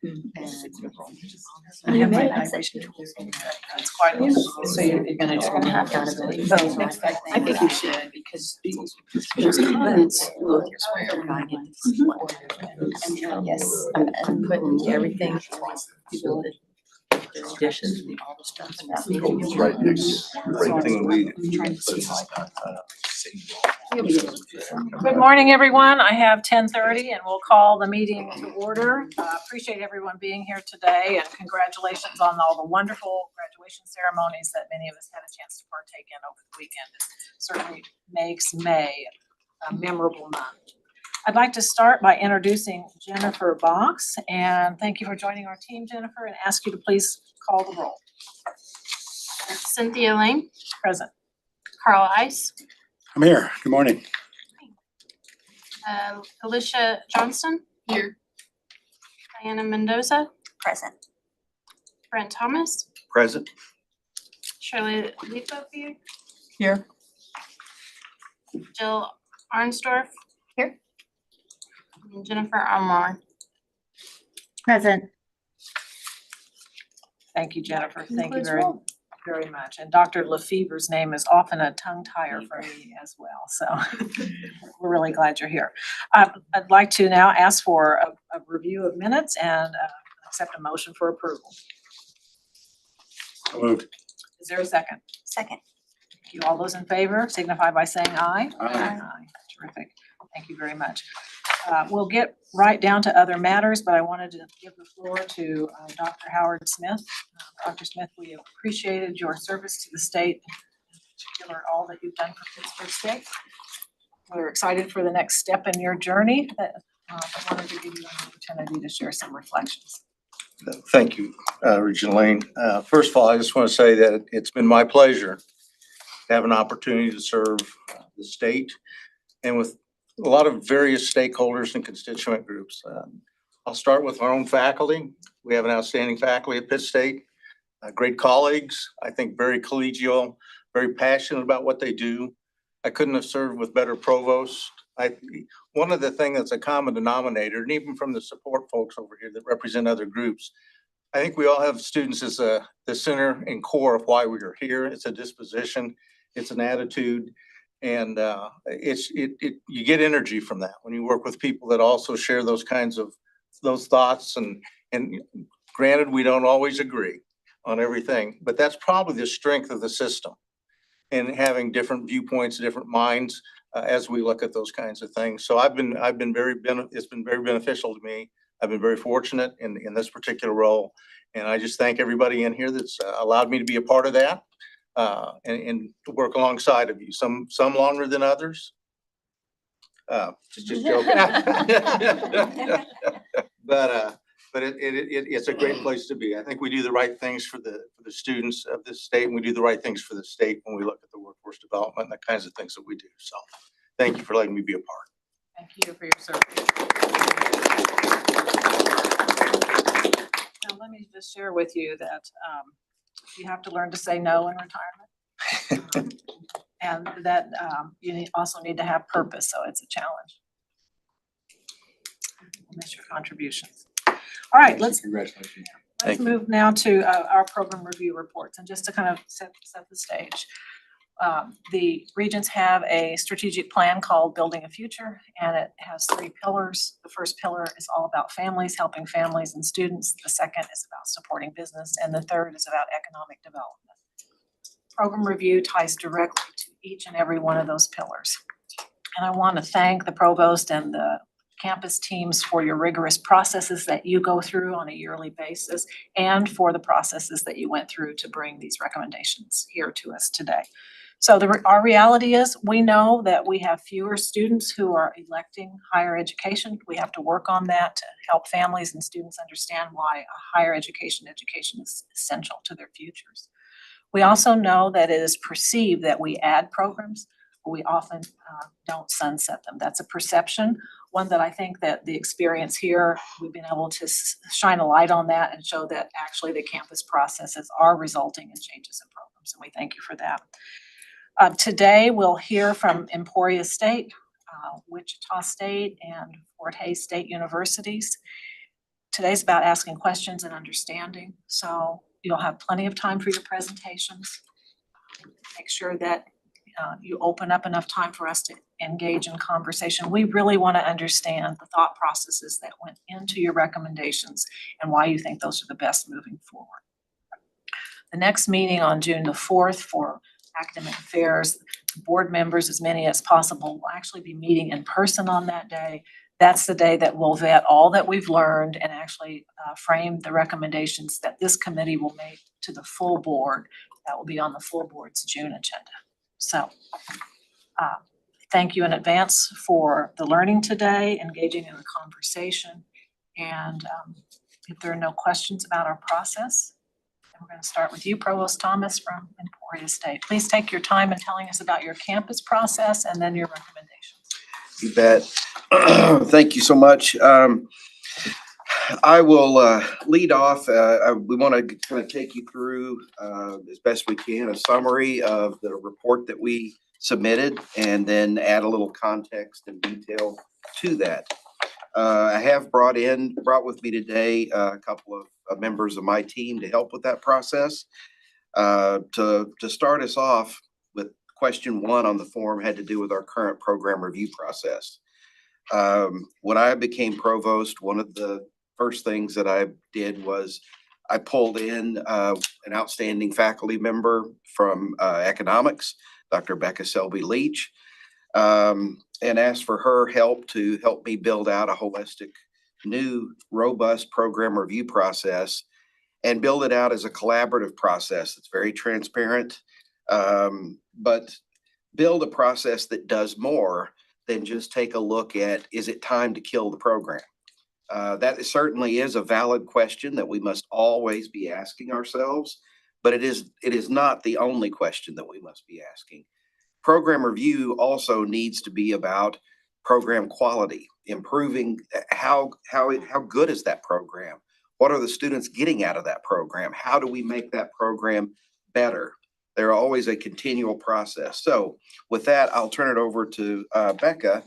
I have my evaluation tools. It's quite a lot. So you're gonna have accountability. I think you should, because those comments will guide you. And yes, and putting everything, people that dishes, all the stuff. Right, right thing to lead. Good morning, everyone. I have 10:30 and we'll call the meeting to order. Appreciate everyone being here today and congratulations on all the wonderful graduation ceremonies that many of us had a chance to partake in over the weekend. It certainly makes May a memorable month. I'd like to start by introducing Jennifer Box, and thank you for joining our team, Jennifer, and ask you to please call the roll. Cynthia Lane, Present. Carl Ice, I'm here. Good morning. Alicia Johnston. Here. Diana Mendoza. Present. Brent Thomas. Present. Shirley Leapovier. Here. Jill Arnsdorf. Here. And Jennifer Armour. Present. Thank you, Jennifer. Thank you very much. And Dr. Lefebvre's name is often a tongue tire for me as well. So we're really glad you're here. I'd like to now ask for a review of minutes and accept a motion for approval. So moved. Is there a second? Second. Thank you. All those in favor signify by saying aye. Aye. Terrific. Thank you very much. We'll get right down to other matters, but I wanted to give the floor to Dr. Howard Smith. Dr. Smith, we have appreciated your service to the state, in particular all that you've done for Pittsburgh State. We're excited for the next step in your journey. I wanted to give you an opportunity to share some reflections. Thank you, Regina Lane. First of all, I just want to say that it's been my pleasure to have an opportunity to serve the state and with a lot of various stakeholders and constituent groups. I'll start with our own faculty. We have an outstanding faculty at Pitt State, great colleagues, I think very collegial, very passionate about what they do. I couldn't have served with better provosts. One of the things that's a common denominator, and even from the support folks over here that represent other groups, I think we all have students as the center and core of why we are here. It's a disposition, it's an attitude, and you get energy from that when you work with people that also share those kinds of those thoughts. And granted, we don't always agree on everything, but that's probably the strength of the system, and having different viewpoints, different minds as we look at those kinds of things. So it's been very beneficial to me. I've been very fortunate in this particular role, and I just thank everybody in here that's allowed me to be a part of that. And to work alongside of you, some longer than others. Just joking. But it's a great place to be. I think we do the right things for the students of this state, and we do the right things for the state when we look at the workforce development and the kinds of things that we do. So thank you for letting me be a part. Thank you for your service. Now, let me just share with you that you have to learn to say no in retirement. And that you also need to have purpose, so it's a challenge. We'll miss your contributions. All right, let's move now to our program review reports, and just to kind of set the stage. The Regents have a strategic plan called Building a Future, and it has 3 pillars. The first pillar is all about families, helping families and students. The second is about supporting business, and the third is about economic development. Program review ties directly to each and every one of those pillars. And I want to thank the provost and the campus teams for your rigorous processes that you go through on a yearly basis, and for the processes that you went through to bring these recommendations here to us today. So our reality is, we know that we have fewer students who are electing higher education. We have to work on that to help families and students understand why a higher education is essential to their futures. We also know that it is perceived that we add programs, but we often don't sunset them. That's a perception, one that I think that the experience here, we've been able to shine a light on that and show that actually the campus processes are resulting in changes in programs, and we thank you for that. Today, we'll hear from Emporia State, Wichita State, and Fort Hays State Universities. today's about asking questions and understanding, so you'll have plenty of time for your presentations. Make sure that you open up enough time for us to engage in conversation. We really want to understand the thought processes that went into your recommendations and why you think those are the best moving forward. The next meeting on June the 4th for academic affairs, board members, as many as possible, will actually be meeting in person on that day. That's the day that we'll vet all that we've learned and actually frame the recommendations that this committee will make to the full board. That will be on the full board's June agenda. So thank you in advance for the learning today, engaging in the conversation. And if there are no questions about our process, then we're going to start with you, Provost Thomas from Emporia State. Please take your time in telling us about your campus process and then your recommendations. You bet. Thank you so much. I will lead off. We want to kind of take you through as best we can a summary of the report that we submitted and then add a little context and detail to that. I have brought with me today a couple of members of my team to help with that process. To start us off with question 1 on the form had to do with our current program review process. When I became provost, one of the first things that I did was I pulled in an outstanding faculty member from economics, Dr. Becca Selby Leach, and asked for her help to help me build out a holistic, new, robust program review process and build it out as a collaborative process that's very transparent, but build a process that does more than just take a look at, is it time to kill the program? That certainly is a valid question that we must always be asking ourselves, but it is not the only question that we must be asking. Program review also needs to be about program quality, improving how good is that program? What are the students getting out of that program? How do we make that program better? They're always a continual process. So with that, I'll turn it over to Becca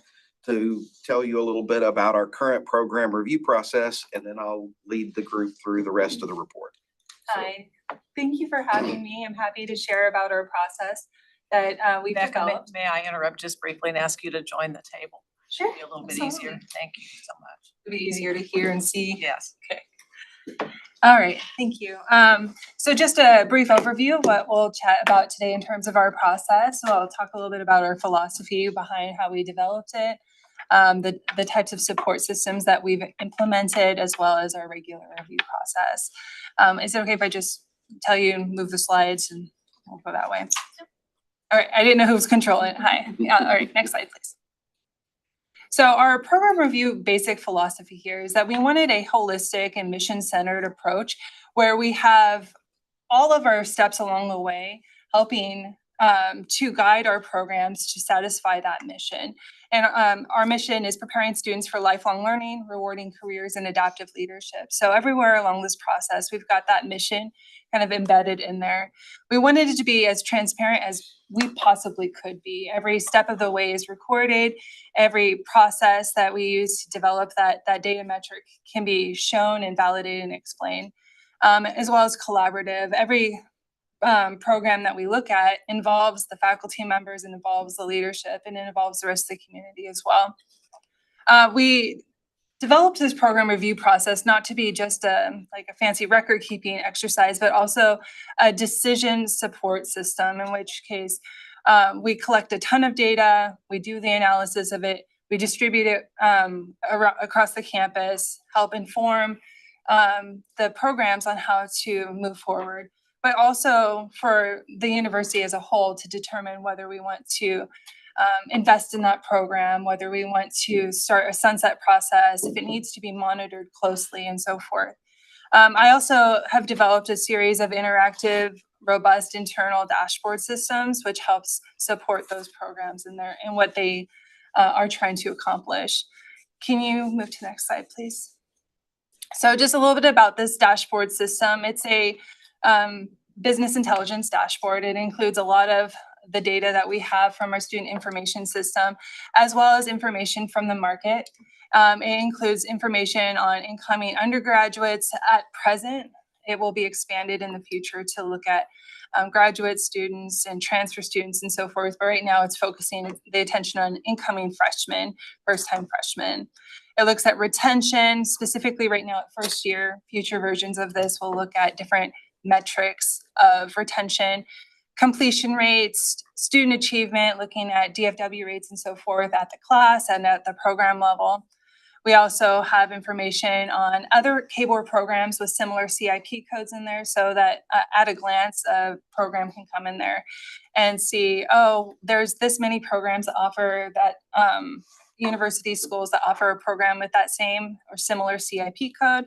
to tell you a little bit about our current program review process, and then I'll lead the group through the rest of the report. Hi, thank you for having me. I'm happy to share about our process that we've Becca, developed. may I interrupt just briefly and ask you to join the table? Sure. It'll be a little bit absolutely. easier. Thank you so much. It'll be easier to hear and see. Yes. All right, thank you. So just a brief overview of what we'll chat about today in terms of our process. So I'll talk a little bit about our philosophy behind how we developed it, the types of support systems that we've implemented, as well as our regular review process. Is it okay if I just tell you and move the slides and we'll go that way? All right, I didn't know who was controlling it. Hi. Yeah, all right, next slide, please. So our program review basic philosophy here is that we wanted a holistic and mission-centered approach where we have all of our steps along the way helping to guide our programs to satisfy that mission. And our mission is preparing students for lifelong learning, rewarding careers, and adaptive leadership. So everywhere along this process, we've got that mission kind of embedded in there. We wanted it to be as transparent as we possibly could be. Every step of the way is recorded. Every process that we use to develop that data metric can be shown and validated and explained, as well as collaborative. Every program that we look at involves the faculty members and involves the leadership and it involves the rest of the community as well. We developed this program review process not to be just like a fancy record keeping exercise, but also a decision support system, in which case we collect a ton of data, we do the analysis of it, we distribute it across the campus, help inform the programs on how to move forward, but also for the university as a whole to determine whether we want to invest in that program, whether we want to start a sunset process, if it needs to be monitored closely, and so forth. I also have developed a series of interactive, robust internal dashboard systems, which helps support those programs in what they are trying to accomplish. Can you move to the next slide, please? So just a little bit about this dashboard system. It's a business intelligence dashboard. It includes a lot of the data that we have from our student information system, as well as information from the market. It includes information on incoming undergraduates at present. It will be expanded in the future to look at graduate students and transfer students and so forth. But right now it's focusing the attention on incoming freshmen, first-time freshmen. It looks at retention, specifically right now at first year. Future versions of this will look at different metrics of retention, completion rates, student achievement, looking at DFW rates and so forth at the class and at the program level. We also have information on other KBOR programs with similar CIP codes in there so that at a glance, a program can come in there and see, oh, there's this many programs that offer that, university schools that offer a program with that same or similar CIP code.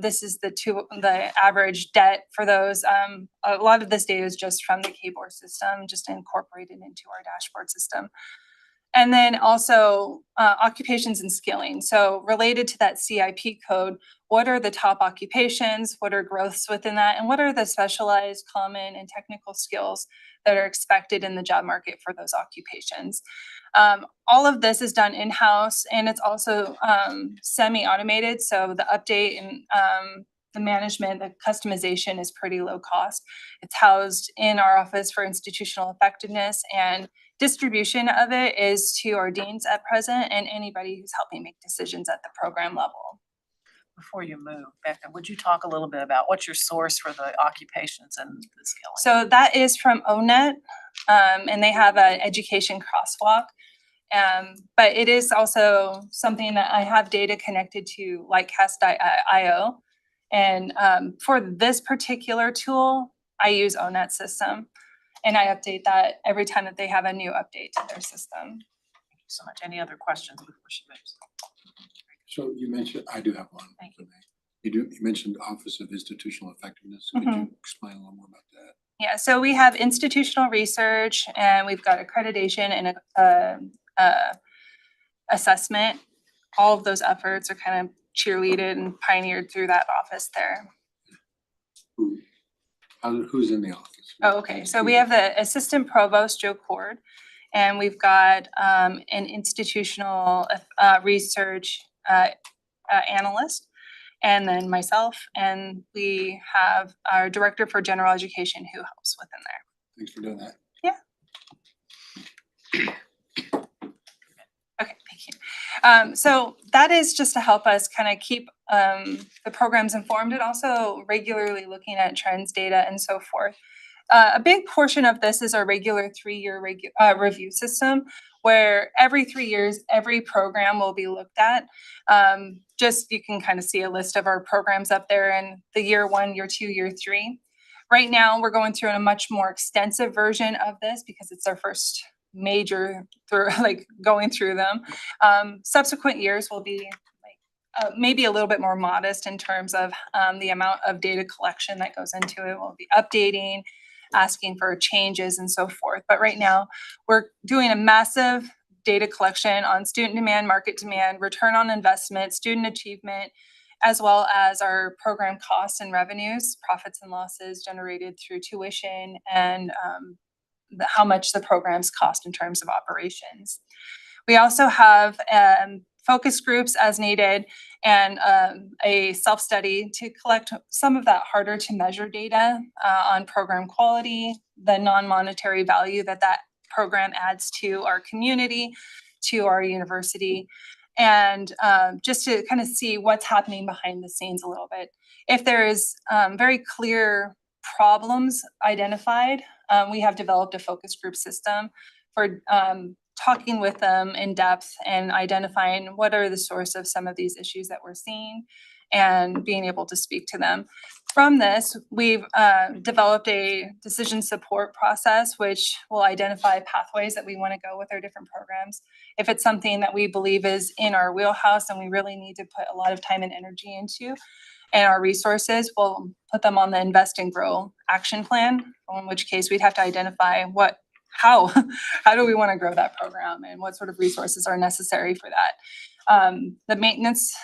This is the average debt for those. A lot of this data is just from the KBOR system, just incorporated into our dashboard system. And then also occupations and skilling. So related to that CIP code, what are the top occupations? What are growths within that? And what are the specialized, common, and technical skills that are expected in the job market for those occupations? All of this is done in-house, and it's also semi-automated. So the update and the management, the customization is pretty low cost. It's housed in our Office for Institutional Effectiveness, and distribution of it is to our deans at present and anybody who's helping make decisions at the program level. Before you move, Becca, would you talk a little bit about what's your source for the occupations and the skilling? So that is from ONET, and they have an education crosswalk. But it is also something that I have data connected to Lightcast.io. And for this particular tool, I use ONET system. And I update that every time that they have a new update to their system. Thank you so much. Any other questions before she moves? So you mentioned, I do have one. Thank you. You mentioned Office of Institutional Effectiveness. Could you explain a little more about that? Yeah, so we have institutional research and we've got accreditation and assessment. All of those efforts are kind of cheerleaded and pioneered through that office there. Who's in the office? Oh, okay. So we have the Assistant Provost, Joe Cord, and we've got an institutional research analyst, and then myself, and we have our Director for General Education who helps within there. Thanks for doing that. Okay, thank you. So that is just to help us kind of keep the programs informed and also regularly looking at trends, data, and so forth. A big portion of this is our regular 3-year review system, where every 3 years, every program will be looked at. Just you can kind of see a list of our programs up there in the year 1, year 2, year 3. Right now, we're going through a much more extensive version of this because it's our first major going through them. Subsequent years will be maybe a little bit more modest in terms of the amount of data collection that goes into it. We'll be updating, asking for changes and so forth. But right now, we're doing a massive data collection on student demand, market demand, return on investment, student achievement, as well as our program costs and revenues, profits and losses generated through tuition, and how much the programs cost in terms of operations. We also have focus groups as needed and a self-study to collect some of that harder to measure data on program quality, the non-monetary value that that program adds to our community, to our university, and just to kind of see what's happening behind the scenes a little bit. If there is very clear problems identified, we have developed a focus group system for talking with them in depth and identifying what are the source of some of these issues that we're seeing and being able to speak to them. From this, we've developed a decision support process, which will identify pathways that we want to go with our different programs. If it's something that we believe is in our wheelhouse and we really need to put a lot of time and energy into, and our resources, we'll put them on the Invest and Grow action plan, in which case we'd have to identify how do we want to grow that program and what sort of resources are necessary for that. The maintenance,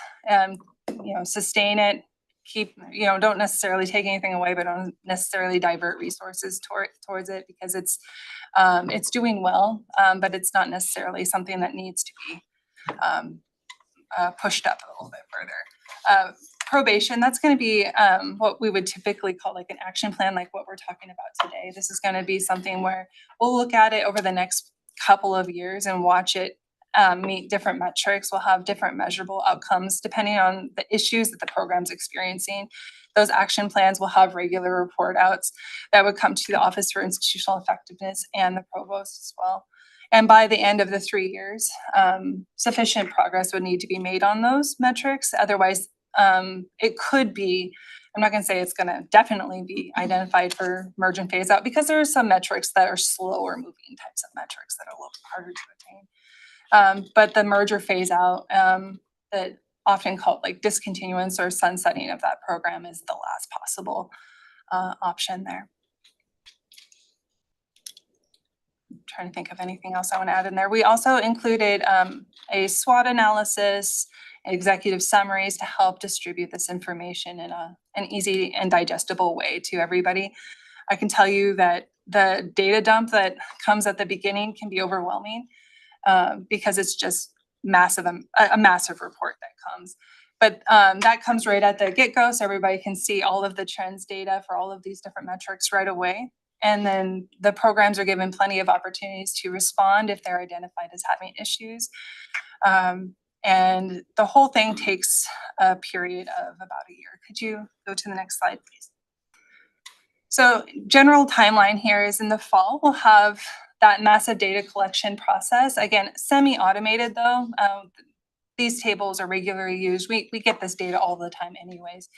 sustain it, keep, don't necessarily take anything away, but don't necessarily divert resources towards it because it's doing well, but it's not necessarily something that needs to be pushed up a little bit further. Probation, that's going to be what we would typically call like an action plan, like what we're talking about today. This is going to be something where we'll look at it over the next couple of years and watch it meet different metrics. We'll have different measurable outcomes depending on the issues that the program's experiencing. Those action plans will have regular report outs that would come to the Office for Institutional Effectiveness and the provost as well. And by the end of the 3 years, sufficient progress would need to be made on those metrics. Otherwise, it could be, I'm not going to say it's going to definitely be identified for merge and phase out because there are some metrics that are slower moving types of metrics that are a little harder to attain. But the merge or phase out, that often called like discontinuance or sunsetting of that program is the last possible option there. Trying to think of anything else I want to add in there. We also included a SWOT analysis, executive summaries to help distribute this information in an easy and digestible way to everybody. I can tell you that the data dump that comes at the beginning can be overwhelming because it's just a massive report that comes. But that comes right at the get-go, so everybody can see all of the trends data for all of these different metrics right away. And then the programs are given plenty of opportunities to respond if they're identified as having issues. And the whole thing takes a period of about a year. Could you go to the next slide, please? So general timeline here is in the fall, we'll have that massive data collection process. Again, semi-automated though. These tables are regularly used. We get this data all the time anyways.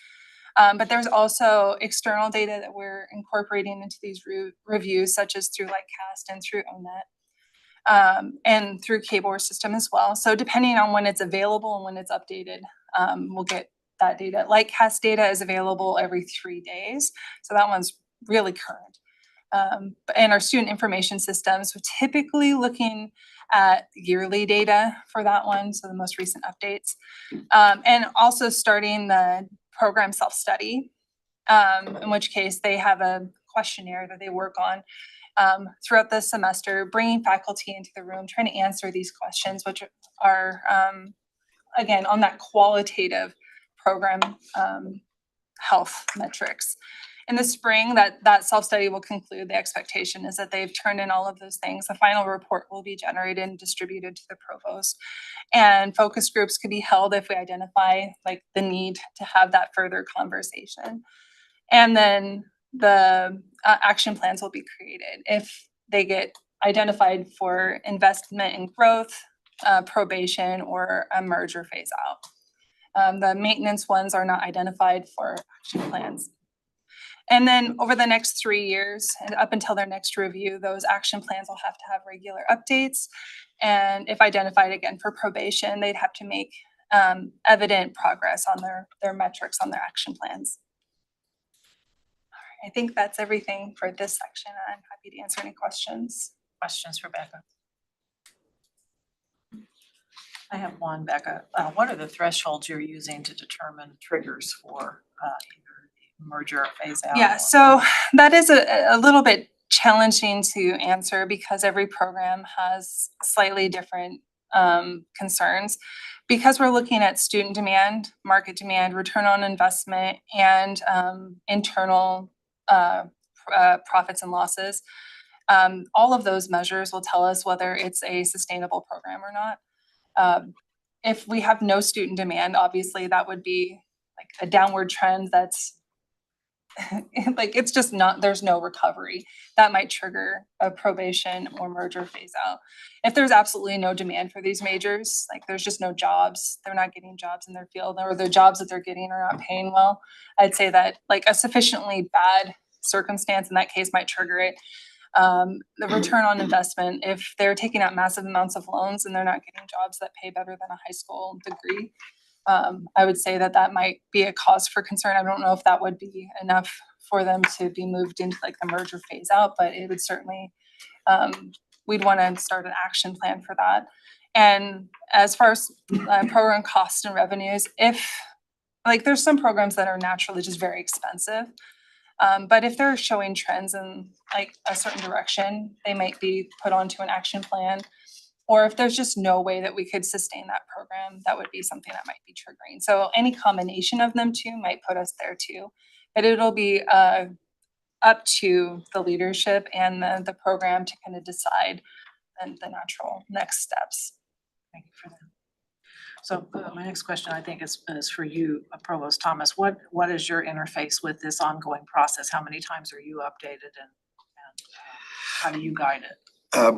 But there's also external data that we're incorporating into these reviews, such as through Lightcast and through ONET, and through KBOR system as well. So depending on when it's available and when it's updated, we'll get that data. Lightcast data is available every 3 days. So that one's really current. And our student information systems, we're typically looking at yearly data for that one, so the most recent updates. And also starting the program self-study, in which case they have a questionnaire that they work on throughout the semester, bringing faculty into the room, trying to answer these questions, which are, again, on that qualitative program health metrics. In the spring, that self-study will conclude. The expectation is that they've turned in all of those things. The final report will be generated and distributed to the provost. And focus groups could be held if we identify the need to have that further conversation. And then the action plans will be created if they get identified for investment in growth, probation, or a merge or phase out. The maintenance ones are not identified for action plans. And then over the next 3 years and up until their next review, those action plans will have to have regular updates. And if identified again for probation, they'd have to make evident progress on their metrics on their action plans. All right, I think that's everything for this section. I'm happy to answer any questions. Questions for Becca? I have one, Becca. What are the thresholds you're using to determine triggers for either merger or phase out? Yeah, so that is a little bit challenging to answer because every program has slightly different concerns. Because we're looking at student demand, market demand, return on investment, and internal profits and losses, all of those measures will tell us whether it's a sustainable program or not. If we have no student demand, obviously that would be like a downward trend that's it's just not, there's no recovery. That might trigger a probation or merger phase out. If there's absolutely no demand for these majors, there's just no jobs, they're not getting jobs in their field, or the jobs that they're getting are not paying well, I'd say that a sufficiently bad circumstance in that case might trigger it. The return on investment, if they're taking out massive amounts of loans and they're not getting jobs that pay better than a high school degree, I would say that might be a cause for concern. I don't know if that would be enough for them to be moved into the merger phase out, but it would certainly, we'd want to start an action plan for that. And as far as program costs and revenues, if Like, there's some programs that are naturally just very expensive. But if they're showing trends in like a certain direction, they might be put onto an action plan. Or if there's just no way that we could sustain that program, that would be something that might be triggering. So any combination of them two might put us there too. But it'll be up to the leadership and the program to kind of decide the natural next steps. Thank you for that. So my next question, I think, is for you, Provost Thomas. What is your interface with this ongoing process? How many times are you updated and how do you guide it?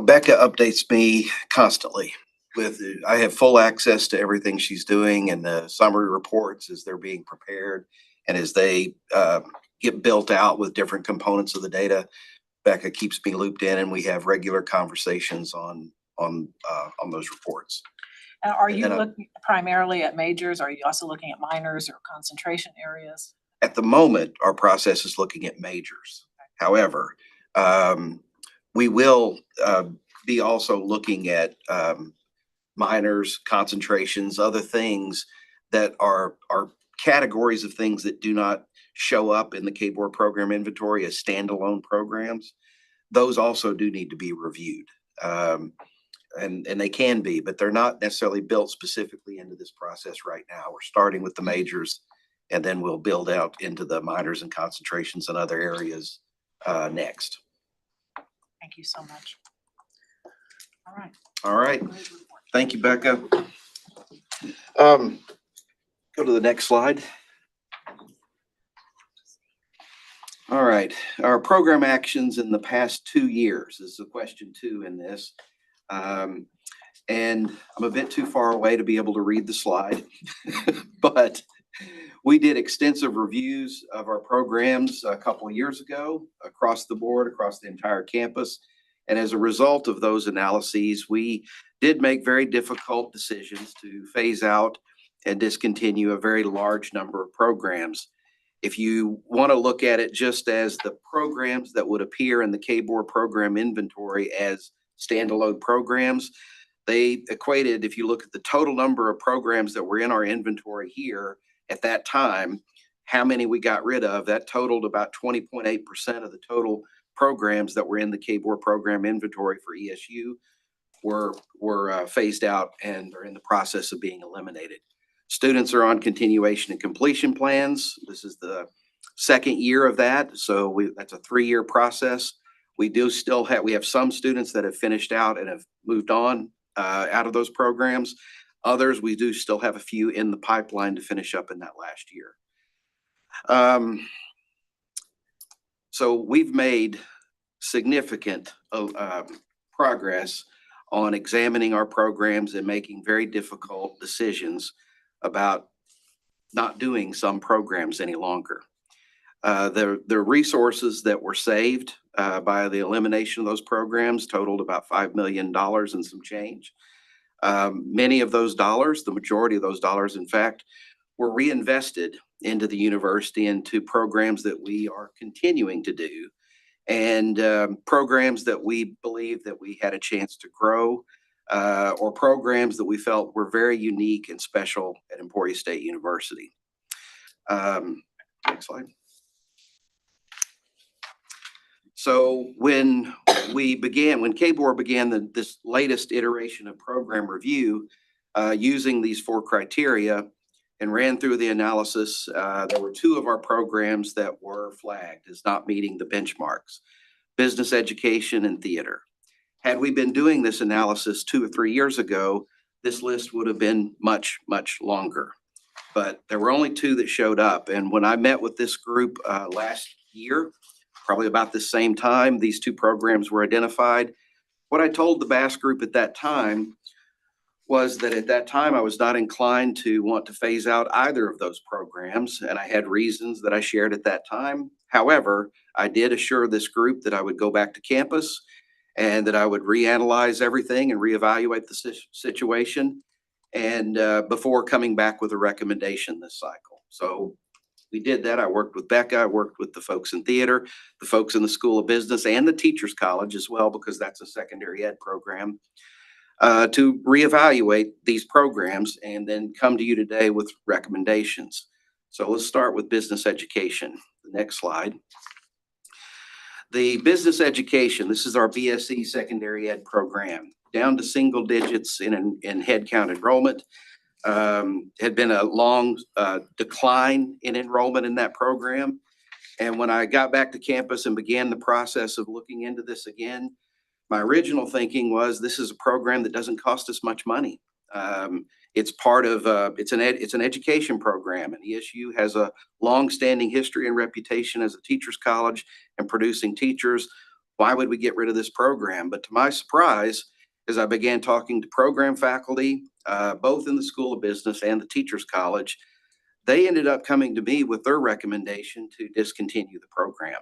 Becca updates me constantly I have full access to everything she's doing and the summary reports as they're being prepared and as they get built out with different components of the data. Becca keeps me looped in and we have regular conversations on those reports. And are you And looking primarily at majors? Are you also looking at minors or concentration areas? At the moment, our process is looking at majors. However, we will be also looking at minors, concentrations, other things that are categories of things that do not show up in the KBOR program inventory as standalone programs. Those also do need to be reviewed. And they can be, but they're not necessarily built specifically into this process right now. We're starting with the majors and then we'll build out into the minors and concentrations and other areas next. Thank you so much. All right. All right. Thank you, Becca. Go to the next slide. All right. Our program actions in the past 2 years is the question 2 in this. And I'm a bit too far away to be able to read the slide, but we did extensive reviews of our programs a couple of years ago across the board, across the entire campus. And as a result of those analyses, we did make very difficult decisions to phase out and discontinue a very large number of programs. If you want to look at it just as the programs that would appear in the KBOR program inventory as standalone programs, they equated, if you look at the total number of programs that were in our inventory here at that time, how many we got rid of, that totaled about 20.8% of the total programs that were in the KBOR program inventory for ESU were phased out and are in the process of being eliminated. Students are on continuation and completion plans. This is the second year of that. So that's a 3-year process. We have some students that have finished out and have moved on out of those programs. Others, we do still have a few in the pipeline to finish up in that last year. So we've made significant progress on examining our programs and making very difficult decisions about not doing some programs any longer. The resources that were saved by the elimination of those programs totaled about $5 million and some change. Many of those dollars, the majority of those dollars, in fact, were reinvested into the university, into programs that we are continuing to do, and programs that we believe that we had a chance to grow, or programs that we felt were very unique and special at Emporia State University. Next slide. So when KBOR began this latest iteration of program review, using these 4 criteria and ran through the analysis, there were 2 of our programs that were flagged as not meeting the benchmarks: business education and theater. Had we been doing this analysis 2 or 3 years ago, this list would have been much, much longer. But there were only 2 that showed up. And when I met with this group last year, probably about the same time these 2 programs were identified, what I told the Bass group at that time was that at that time I was not inclined to want to phase out either of those programs, and I had reasons that I shared at that time. However, I did assure this group that I would go back to campus and that I would reanalyze everything and reevaluate the situation, and before coming back with a recommendation this cycle. So we did that. I worked with Becca. I worked with the folks in theater, the folks in the School of Business, and the Teachers College as well, because that's a secondary ed program, to reevaluate these programs and then come to you today with recommendations. So let's start with business education. The next slide. The business education, this is our BSE secondary ed program, down to single digits in headcount enrollment. Had been a long decline in enrollment in that program. And when I got back to campus and began the process of looking into this again, my original thinking was this is a program that doesn't cost us much money. It's part of, it's an education program, and ESU has a long-standing history and reputation as a teachers college and producing teachers. Why would we get rid of this program? But to my surprise, as I began talking to program faculty, both in the School of Business and the Teachers College, they ended up coming to me with their recommendation to discontinue the program.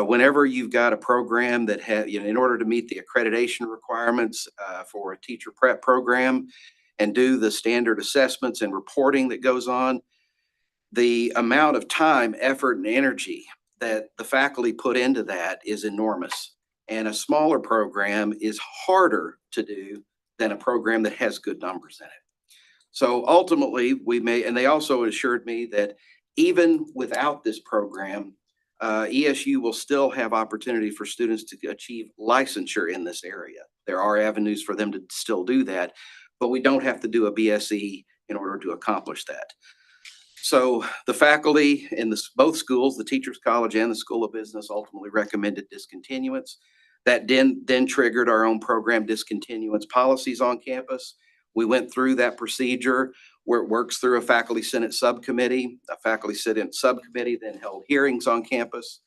Whenever you've got a program that has, in order to meet the accreditation requirements for a teacher prep program and do the standard assessments and reporting that goes on, the amount of time, effort, and energy that the faculty put into that is enormous. And a smaller program is harder to do than a program that has good numbers in it. So ultimately, and they also assured me that even without this program, ESU will still have opportunity for students to achieve licensure in this area. There are avenues for them to still do that, but we don't have to do a BSE in order to accomplish that. So the faculty in both schools, the Teachers College and the School of Business, ultimately recommended discontinuance. That then triggered our own program discontinuance policies on campus. We went through that procedure where it works through a faculty senate subcommittee. A faculty senate subcommittee then held hearings on campus.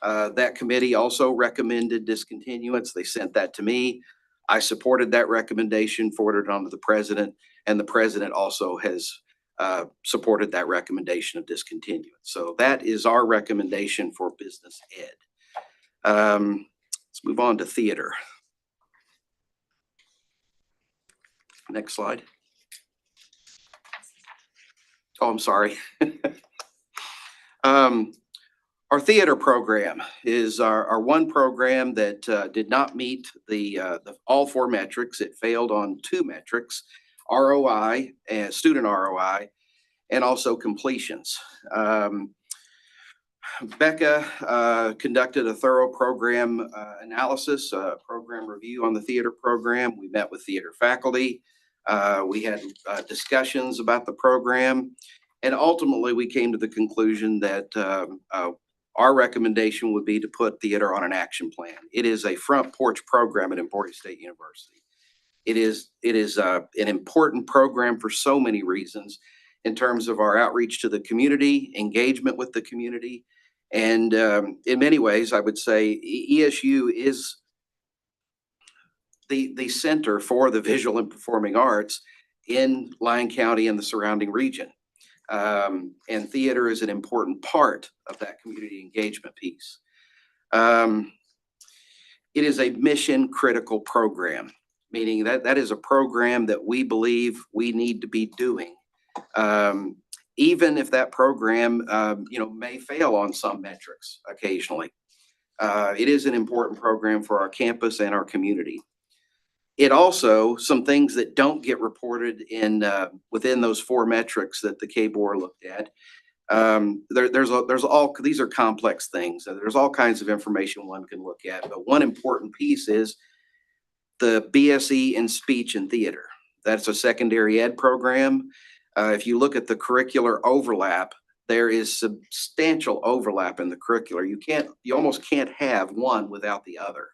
That committee also recommended discontinuance. They sent that to me. I supported that recommendation, forwarded it on to the president, and the president also has supported that recommendation of discontinuance. So that is our recommendation for business ed. Let's move on to theater. Next slide. Oh, I'm sorry. Our theater program is our one program that did not meet the all four metrics. It failed on two metrics, ROI and student ROI, and also completions. Becca conducted a thorough program analysis, program review on the theater program. We met with theater faculty. We had discussions about the program, and ultimately we came to the conclusion that our recommendation would be to put theater on an action plan. It is a front porch program at Emporia State University. It is an important program for so many reasons in terms of our outreach to the community, engagement with the community, and in many ways, I would say ESU is the center for the visual and performing arts in Lyon County and the surrounding region. And theater is an important part of that community engagement piece. It is a mission critical program, meaning that is a program that we believe we need to be doing. Even if that program, may fail on some metrics occasionally. It is an important program for our campus and our community. It also, some things that don't get reported in within those four metrics that the KBOR looked at. These are complex things. There's all kinds of information one can look at, but one important piece is the BSE in speech and theater. That's a secondary ed program. If you look at the curricular overlap, there is substantial overlap in the curricular. You almost can't have one without the other.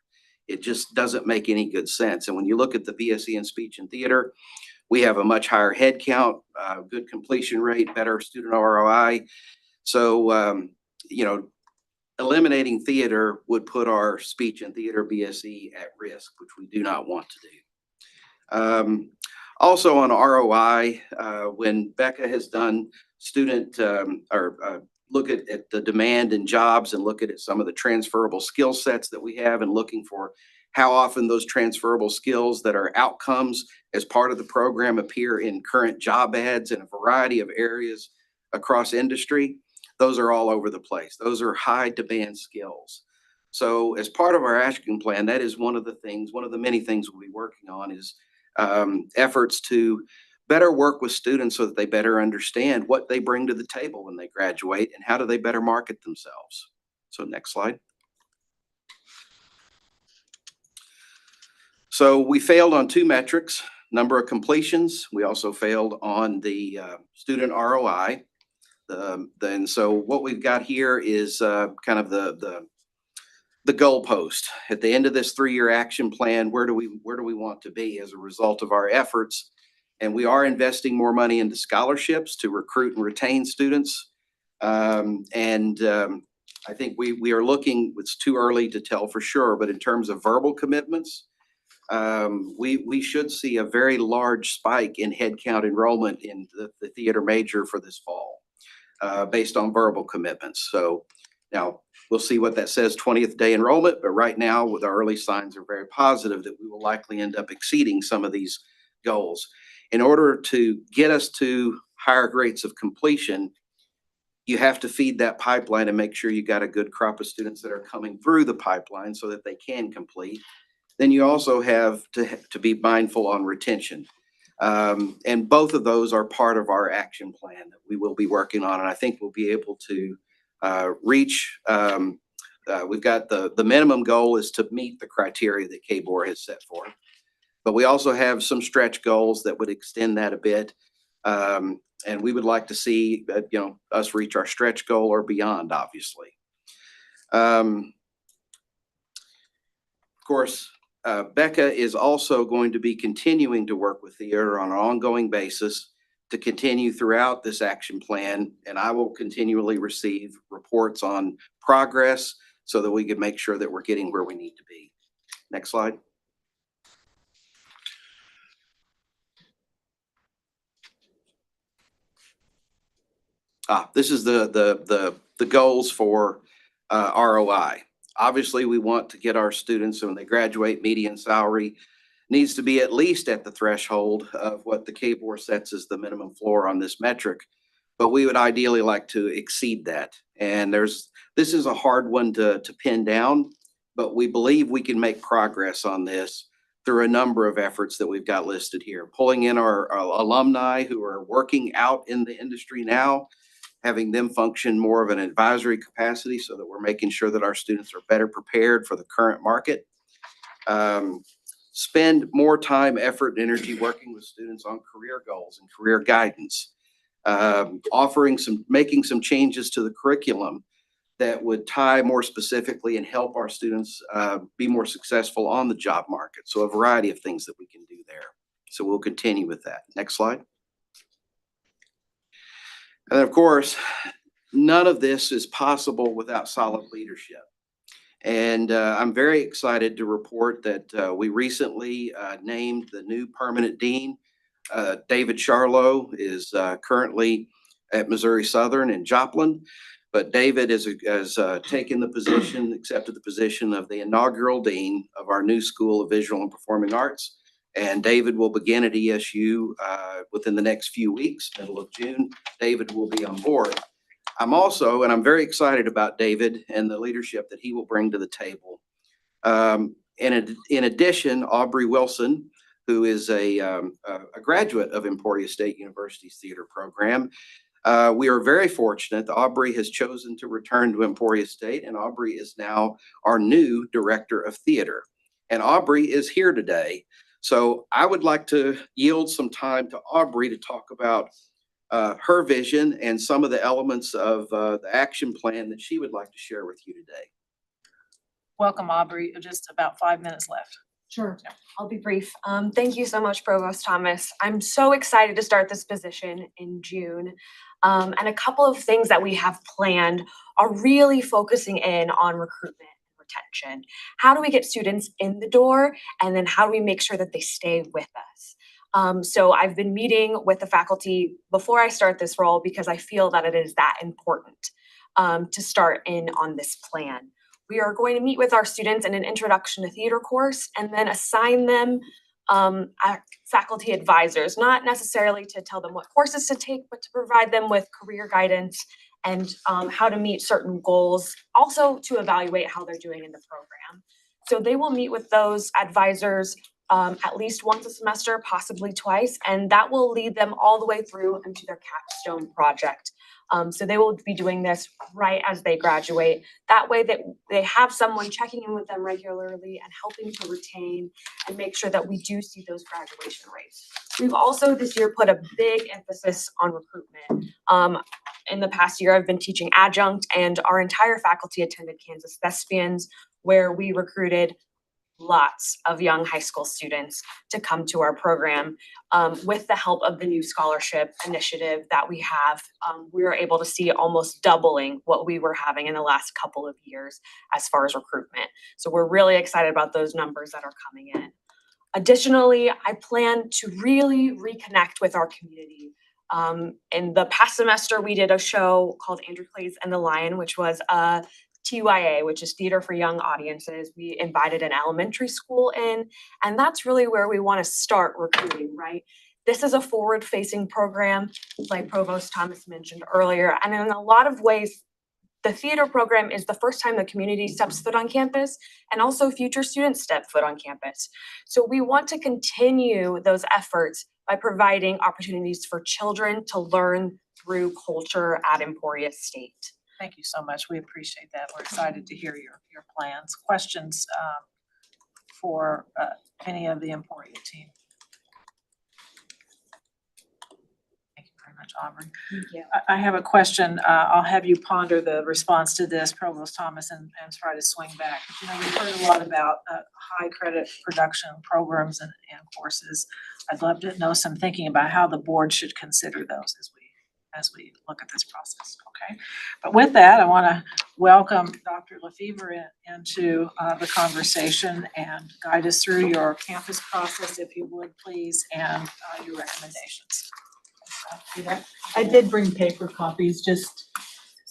It just doesn't make any good sense. And when you look at the BSE in speech and theater, we have a much higher head count, good completion rate, better student ROI. So, eliminating theater would put our speech and theater BSE at risk, which we do not want to do. Also on ROI, when Becca has done student look at the demand in jobs and look at some of the transferable skill sets that we have and looking for how often those transferable skills that are outcomes as part of the program appear in current job ads in a variety of areas across industry. Those are all over the place. Those are high demand skills. So as part of our action plan, that is one of the many things we'll be working on is efforts to better work with students so that they better understand what they bring to the table when they graduate and how do they better market themselves. So next slide. So we failed on 2 metrics, number of completions. We also failed on the student ROI. Then so what we've got here is kind of the goalpost. At the end of this 3-year action plan, where do we want to be as a result of our efforts? And we are investing more money into scholarships to recruit and retain students. I think we are looking, it's too early to tell for sure, but in terms of verbal commitments, we should see a very large spike in headcount enrollment in the theater major for this fall, based on verbal commitments. So now we'll see what that says 20th day enrollment, but right now with our early signs are very positive that we will likely end up exceeding some of these goals. In order to get us to higher rates of completion, you have to feed that pipeline and make sure you got a good crop of students that are coming through the pipeline so that they can complete. Then you also have to be mindful on retention. And both of those are part of our action plan that we will be working on. And I think we'll be able to reach, we've got the minimum goal is to meet the criteria that KBOR has set for. But we also have some stretch goals that would extend that a bit. And we would like to see, us reach our stretch goal or beyond, obviously. Of course, Becca is also going to be continuing to work with theater on an ongoing basis to continue throughout this action plan. And I will continually receive reports on progress so that we can make sure that we're getting where we need to be. Next slide. This is the goals for ROI. Obviously, we want to get our students, when they graduate, median salary needs to be at least at the threshold of what the KBOR sets as the minimum floor on this metric. But we would ideally like to exceed that. And this is a hard one to pin down, but we believe we can make progress on this through a number of efforts that we've got listed here. Pulling in our alumni who are working out in the industry now, having them function more of an advisory capacity so that we're making sure that our students are better prepared for the current market. Spend more time, effort, and energy working with students on career goals and career guidance. Making some changes to the curriculum that would tie more specifically and help our students be more successful on the job market. So a variety of things that we can do there. So we'll continue with that. Next slide. And of course, none of this is possible without solid leadership. And I'm very excited to report that we recently named the new permanent dean. David Charlo is currently at Missouri Southern in Joplin, but David has taken the position, accepted the position of the inaugural dean of our new School of Visual and Performing Arts. And David will begin at ESU within the next few weeks, middle of June. David will be on board. I'm very excited about David and the leadership that he will bring to the table. In addition, Aubrey Wilson, who is a graduate of Emporia State University's theater program. We are very fortunate that Aubrey has chosen to return to Emporia State, and Aubrey is now our new director of theater. And Aubrey is here today. So I would like to yield some time to Aubrey to talk about her vision and some of the elements of the action plan that she would like to share with you today. Welcome, Aubrey. Just about 5 minutes left. Sure, I'll be brief. Thank you so much, Provost Thomas. I'm so excited to start this position in June. And a couple of things that we have planned are really focusing in on recruitment and retention. How do we get students in the door? And then how do we make sure that they stay with us? So I've been meeting with the faculty before I start this role because I feel that it is that important to start in on this plan. We are going to meet with our students in an introduction to theater course and then assign them faculty advisors, not necessarily to tell them what courses to take, but to provide them with career guidance and how to meet certain goals, also to evaluate how they're doing in the program. So they will meet with those advisors at least once a semester, possibly twice, and that will lead them all the way through into their capstone project. So they will be doing this right as they graduate. That way that they have someone checking in with them regularly and helping to retain and make sure that we do see those graduation rates. We've also this year put a big emphasis on recruitment. In the past year, I've been teaching adjunct, and our entire faculty attended Kansas Thespians, where we recruited lots of young high school students to come to our program. With the help of the new scholarship initiative that we have, we were able to see almost doubling what we were having in the last couple of years as far as recruitment. So we're really excited about those numbers that are coming in. Additionally, I plan to really reconnect with our community. In the past semester, we did a show called Andrew Plays and the Lion, which was a TYA, which is Theater for Young Audiences. We invited an elementary school in, and that's really where we want to start recruiting, right? This is a forward-facing program, like Provost Thomas mentioned earlier, and in a lot of ways, the theater program is the first time the community steps foot on campus, and also future students step foot on campus. So we want to continue those efforts by providing opportunities for children to learn through culture at Emporia State. Thank you so much. We appreciate that. We're excited to hear your plans. Questions for any of the Emporia team? Thank you very much, Aubrey. Thank you. I have a question. I'll have you ponder the response to this, Provost Thomas, and try to swing back. You know, we've heard a lot about high credit production programs and courses. I'd love to know some thinking about how the board should consider those as we look at this process, okay? But with that, I want to welcome Dr. Lefevre into the conversation and guide us through your campus process, if you would, please, and your recommendations. I did bring paper copies, just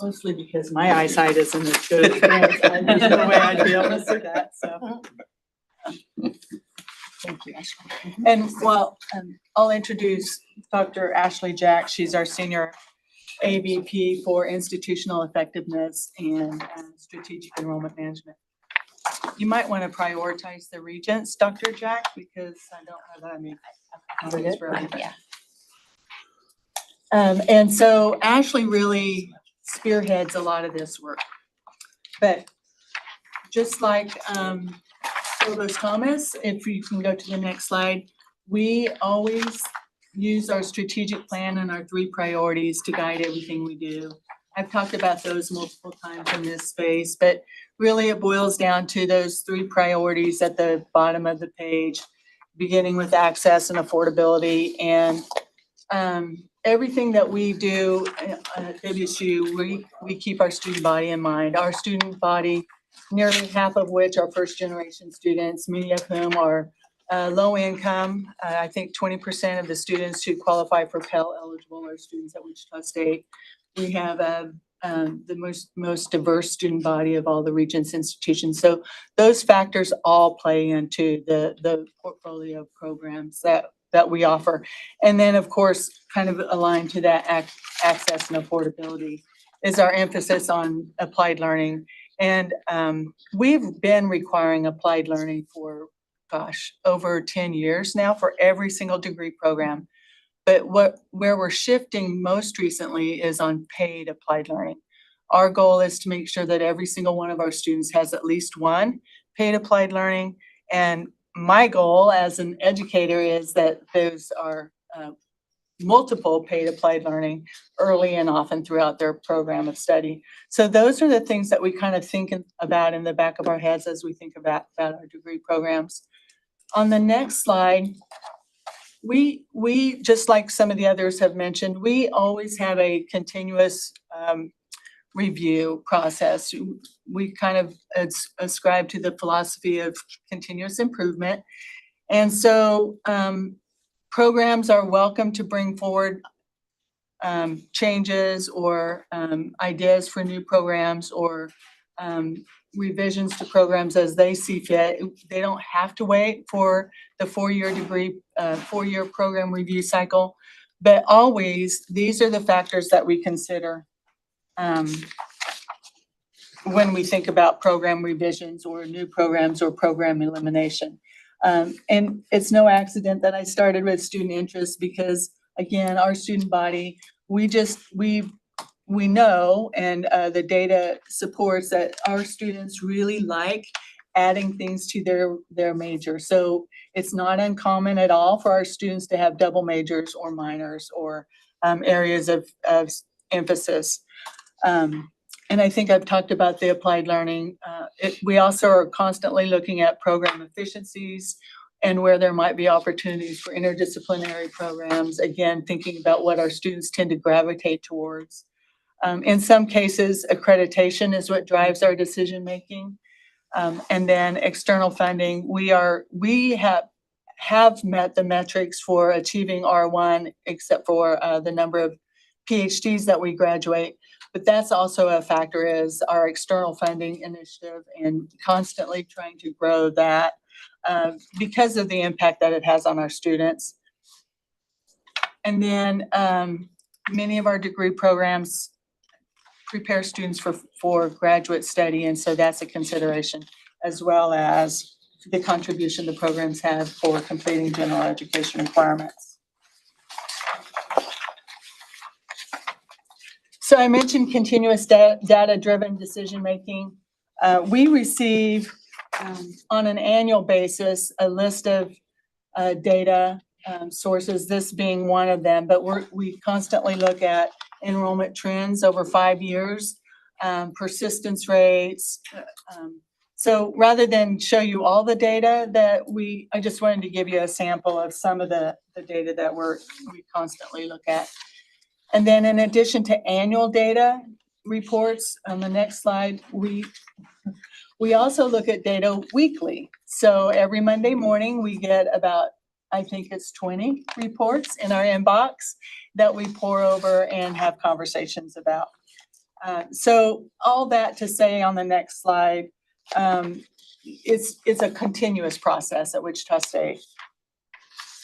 mostly because my eyesight isn't as good as theirs. There's no way I'd be able to see that, so. Thank you, Ashley. And I'll introduce Dr. Ashley Jack. She's our senior AVP for institutional effectiveness and strategic enrollment management. You might want to prioritize the regents, Dr. Jack, because I don't have that. I mean, it's really Yeah. And so Ashley really spearheads a lot of this work. But just like Provost Thomas, if you can go to the next slide, we always use our strategic plan and our 3 priorities to guide everything we do. I've talked about those multiple times in this space, but really it boils down to those 3 priorities at the bottom of the page, beginning with access and affordability. And everything that we do at WSU, we keep our student body in mind. Our student body, nearly half of which are first generation students, many of whom are low income. I think 20% of the students who qualify for Pell eligible are students at Wichita State. We have the most diverse student body of all the Regents institutions. So those factors all play into the portfolio of programs that we offer. And then of course, kind of aligned to that access and affordability is our emphasis on applied learning. And we've been requiring applied learning for, over 10 years now for every single degree program. But where we're shifting most recently is on paid applied learning. Our goal is to make sure that every single one of our students has at least one paid applied learning. And my goal as an educator is that those are multiple paid applied learning early and often throughout their program of study. So those are the things that we kind of think about in the back of our heads as we think about our degree programs. On the next slide, we just like some of the others have mentioned, we always have a continuous review process. We kind of ascribe to the philosophy of continuous improvement. And so programs are welcome to bring forward changes or ideas for new programs or revisions to programs as they see fit. They don't have to wait for the 4-year degree, 4-year program review cycle, but always these are the factors that we consider when we think about program revisions or new programs or program elimination. And it's no accident that I started with student interest because, again, our student body, we know, and the data supports that our students really like adding things to their major. So it's not uncommon at all for our students to have double majors or minors or areas of emphasis. And I think I've talked about the applied learning. We also are constantly looking at program efficiencies and where there might be opportunities for interdisciplinary programs. Again, thinking about what our students tend to gravitate towards. In some cases, accreditation is what drives our decision-making. And then external funding, we have met the metrics for achieving R1, except for the number of PhDs that we graduate. But that's also a factor, is our external funding initiative and constantly trying to grow that because of the impact that it has on our students. And then many of our degree programs prepare students for graduate study, and so that's a consideration, as well as the contribution the programs have for completing general education requirements. So I mentioned continuous data-driven decision-making. We receive on an annual basis a list of data sources, this being one of them, but we constantly look at enrollment trends over 5 years, persistence rates. So rather than show you all the data that I just wanted to give you a sample of some of the data that we constantly look at. And then in addition to annual data reports, on the next slide, we also look at data weekly. So every Monday morning, we get about, I think it's 20 reports in our inbox that we pour over and have conversations about. So all that to say on the next slide, it's a continuous process at Wichita State.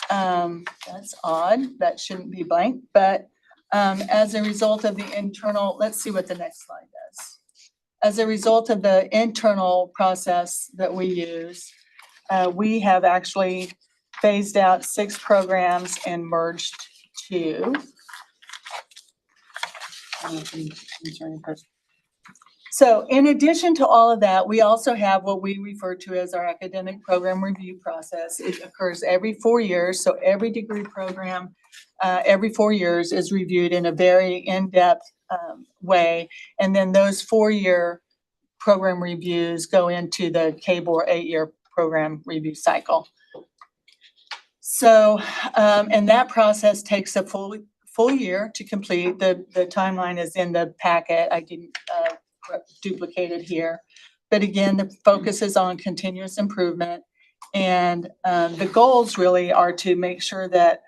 That's odd, that shouldn't be blank, but as a result of the internal, let's see what the next slide does. As a result of the internal process that we use, we have actually phased out 6 programs and merged 2. So in addition to all of that, we also have what we refer to as our academic program review process. It occurs every 4 years. So every degree program every 4 years is reviewed in a very in-depth way. And then those 4-year program reviews go into the KBOR 8-year program review cycle. So, and that process takes a full year to complete. The timeline is in the packet. I didn't duplicate it here. But again, the focus is on continuous improvement. And the goals really are to make sure that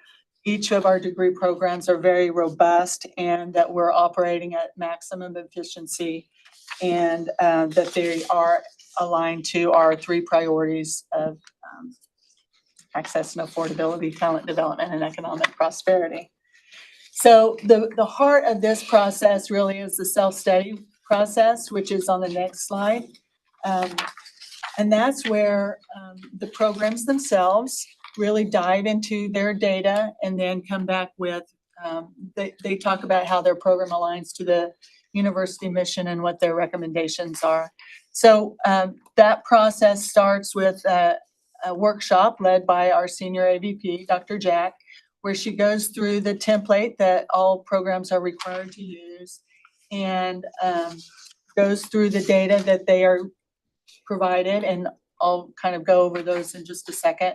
each of our degree programs are very robust and that we're operating at maximum efficiency and that they are aligned to our 3 priorities of access and affordability, talent development, and economic prosperity. So the heart of this process really is the self-study process, which is on the next slide. And that's where the programs themselves really dive into their data and then come back with, they talk about how their program aligns to the university mission and what their recommendations are. So that process starts with a workshop led by our senior AVP, Dr. Jack, where she goes through the template that all programs are required to use and goes through the data that they are provided, and I'll kind of go over those in just a second.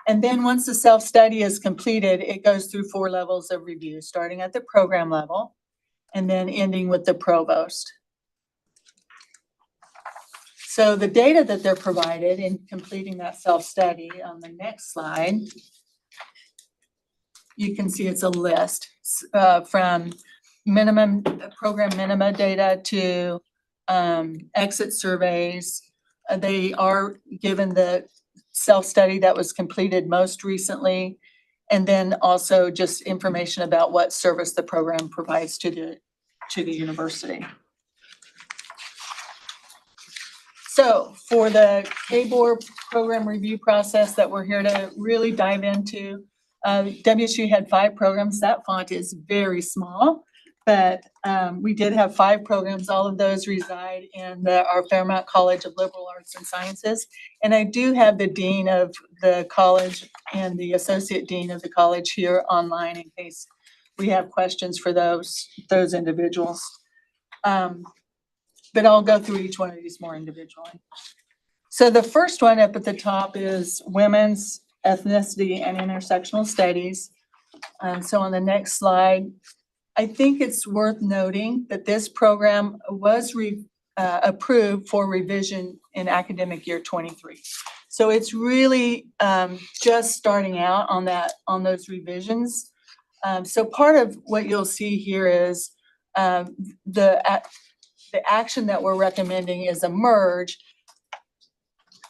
And then once the self-study is completed, it goes through 4 levels of review, starting at the program level and then ending with the provost. So the data that they're provided in completing that self-study on the next slide, you can see it's a list from program minima data to exit surveys. They are given the self-study that was completed most recently, and then also just information about what service the program provides to the university. So for the KBOR program review process that we're here to really dive into, WSU had 5 programs. That font is very small, but we did have 5 programs. All of those reside in our Fairmount College of Liberal Arts and Sciences. And I do have the dean of the college and the associate dean of the college here online in case we have questions for those individuals. But I'll go through each one of these more individually. So the first one up at the top is Women's Ethnicity and Intersectional Studies. So on the next slide, I think it's worth noting that this program was approved for revision in academic year 23. So it's really just starting out on those revisions. So part of what you'll see here is the action that we're recommending is a merge,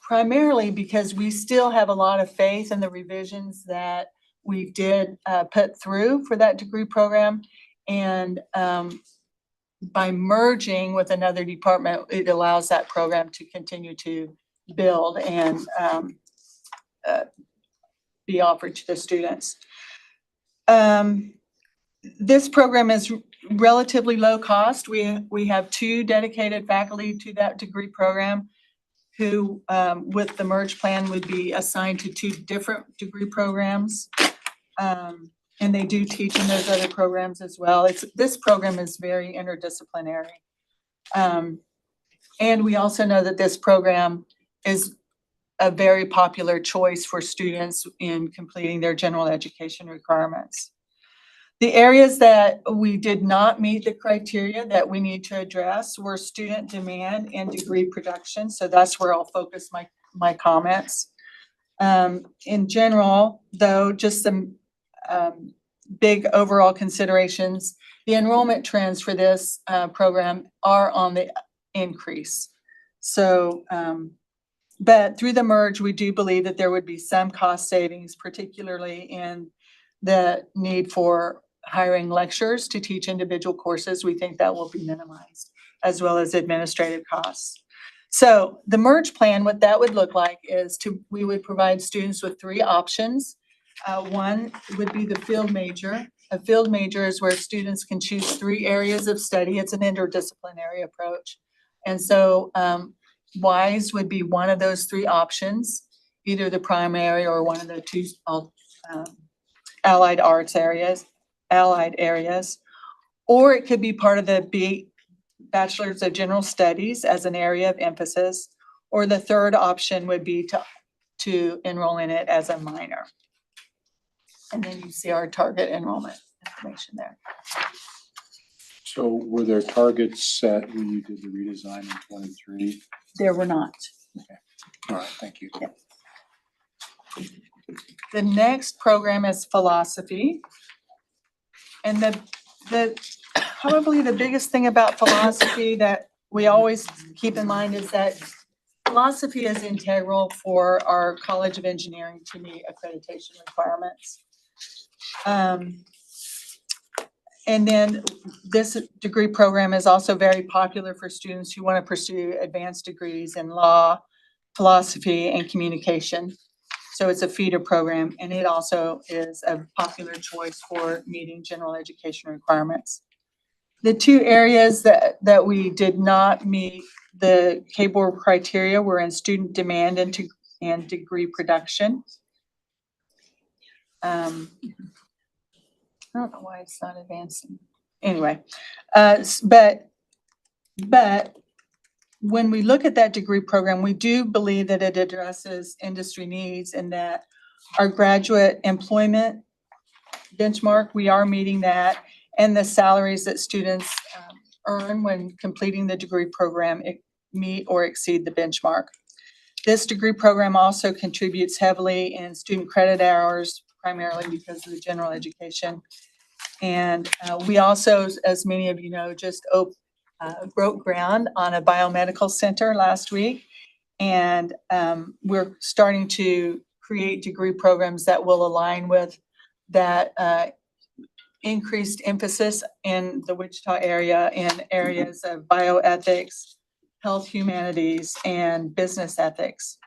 primarily because we still have a lot of faith in the revisions that we did put through for that degree program. And by merging with another department, it allows that program to continue to build and be offered to the students. This program is relatively low cost. We have 2 dedicated faculty to that degree program who, with the merge plan, would be assigned to 2 different degree programs. And they do teach in those other programs as well. This program is very interdisciplinary. And we also know that this program is a very popular choice for students in completing their general education requirements. The areas that we did not meet the criteria that we need to address were student demand and degree production. So that's where I'll focus my comments. In general, though, just some big overall considerations. The enrollment trends for this program are on the increase. So, but through the merge, we do believe that there would be some cost savings, particularly in the need for hiring lecturers to teach individual courses. We think that will be minimized, as well as administrative costs. So the merge plan, what that would look like is we would provide students with 3 options. One would be the field major. A field major is where students can choose 3 areas of study. It's an interdisciplinary approach. And so WISE would be one of those 3 options, either the primary or one of the 2 allied areas, or it could be part of the Bachelor's of General Studies as an area of emphasis, or the third option would be to enroll in it as a minor. And then you see our target enrollment information there. So were there targets set when you did the redesign in 23? There were not. Okay. All right, thank you. Yep. The next program is philosophy. And probably the biggest thing about philosophy that we always keep in mind is that philosophy is integral for our College of Engineering to meet accreditation requirements. And then this degree program is also very popular for students who want to pursue advanced degrees in law, philosophy, and communication. So it's a feeder program, and it also is a popular choice for meeting general education requirements. The 2 areas that we did not meet the KBOR criteria were in student demand and degree production. I don't know why it's not advancing. Anyway, but when we look at that degree program, we do believe that it addresses industry needs and that our graduate employment benchmark, we are meeting that, and the salaries that students earn when completing the degree program meet or exceed the benchmark. This degree program also contributes heavily in student credit hours, primarily because of the general education. And we also, as many of you know, just broke ground on a biomedical center last week. And we're starting to create degree programs that will align with that increased emphasis in the Wichita area in areas of bioethics, health humanities, and business ethics.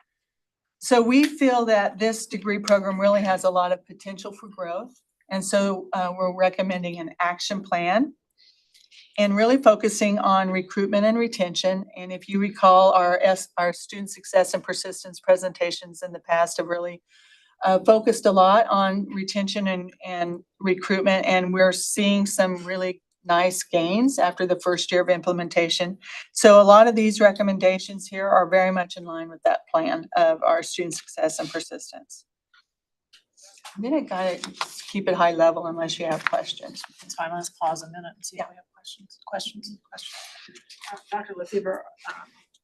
So we feel that this degree program really has a lot of potential for growth. And so we're recommending an action plan and really focusing on recruitment and retention. And if you recall, our student success and persistence presentations in the past have really focused a lot on retention and recruitment. And we're seeing some really nice gains after the first year of implementation. So a lot of these recommendations here are very much in line with that plan of our student success and persistence. I'm gonna gotta keep it high level unless you have questions. It's fine, let's pause a minute and see if we have questions. Dr. Lefevre,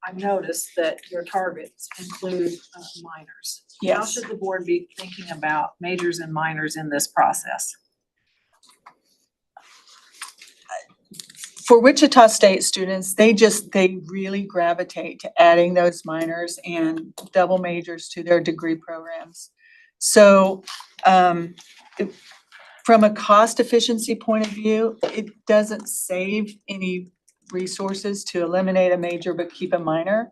I noticed that your targets include minors. How Yes. should the board be thinking about majors and minors in this process? For Wichita State students, they really gravitate to adding those minors and double majors to their degree programs. So from a cost efficiency point of view, it doesn't save any resources to eliminate a major but keep a minor.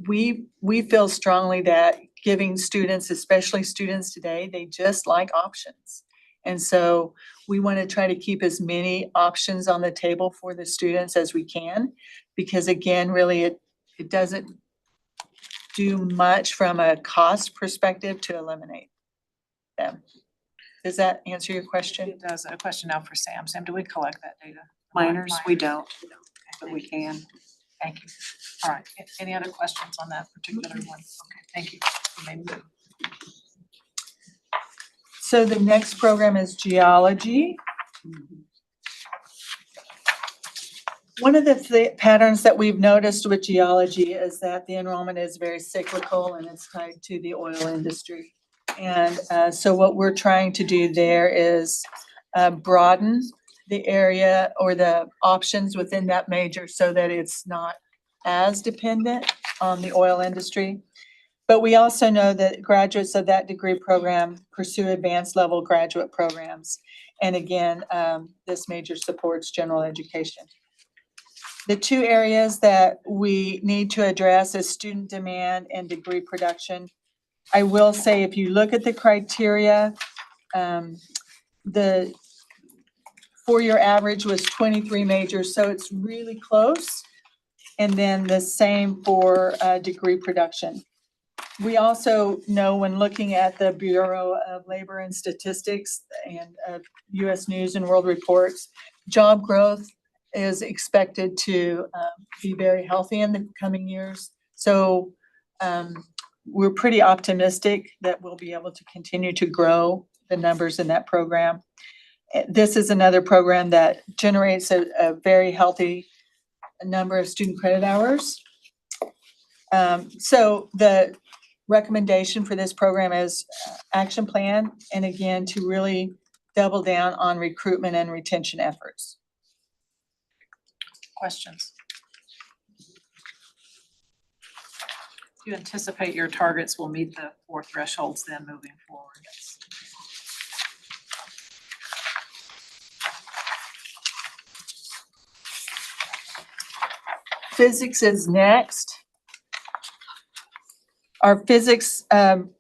We feel strongly that giving students, especially students today, they just like options. And so we want to try to keep as many options on the table for the students as we can, because again, really it doesn't do much from a cost perspective to eliminate them. Does that answer your question? It does. A question now for Sam. Sam, do we collect that data? Minors, we don't, but we can. Thank you. All right, any other questions on that particular one? Okay, thank you. You may move. So the next program is geology. One of the patterns that we've noticed with geology is that the enrollment is very cyclical and it's tied to the oil industry. And so what we're trying to do there is broaden the area or the options within that major so that it's not as dependent on the oil industry. But we also know that graduates of that degree program pursue advanced level graduate programs. And again, this major supports general education. The two areas that we need to address is student demand and degree production. I will say, if you look at the criteria, the four-year average was 23 majors, so it's really close. And then the same for degree production. We also know when looking at the Bureau of Labor and Statistics and U.S. News and World Reports, job growth is expected to be very healthy in the coming years. So we're pretty optimistic that we'll be able to continue to grow the numbers in that program. This is another program that generates a very healthy number of student credit hours. So the recommendation for this program is action plan, and again, to really double down on recruitment and retention efforts. Questions? Do you anticipate your targets will meet the 4 thresholds then moving forward? Physics is next. Our physics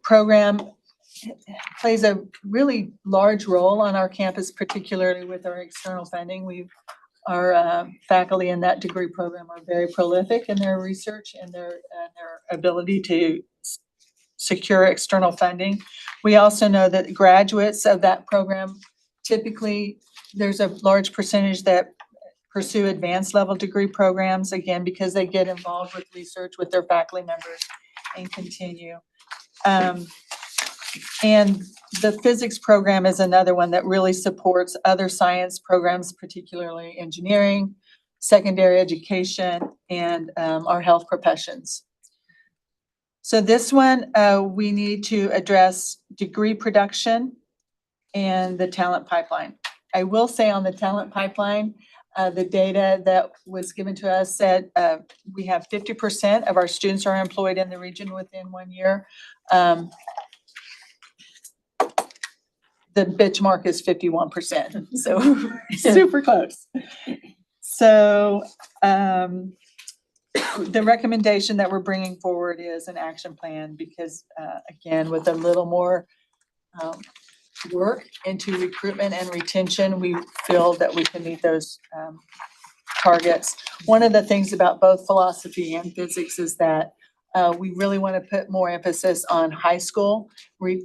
program plays a really large role on our campus, particularly with our external funding. Our faculty in that degree program are very prolific in their research and their ability to secure external funding. We also know that graduates of that program, typically there's a large percentage that pursue advanced level degree programs, again, because they get involved with research with their faculty members and continue. And the physics program is another one that really supports other science programs, particularly engineering, secondary education, and our health professions. So this one, we need to address degree production and the talent pipeline. I will say on the talent pipeline, the data that was given to us said we have 50% of our students are employed in the region within 1 year. The benchmark is 51%, so super close. So the recommendation that we're bringing forward is an action plan because, again, with a little more work into recruitment and retention, we feel that we can meet those targets. One of the things about both philosophy and physics is that we really want to put more emphasis on high school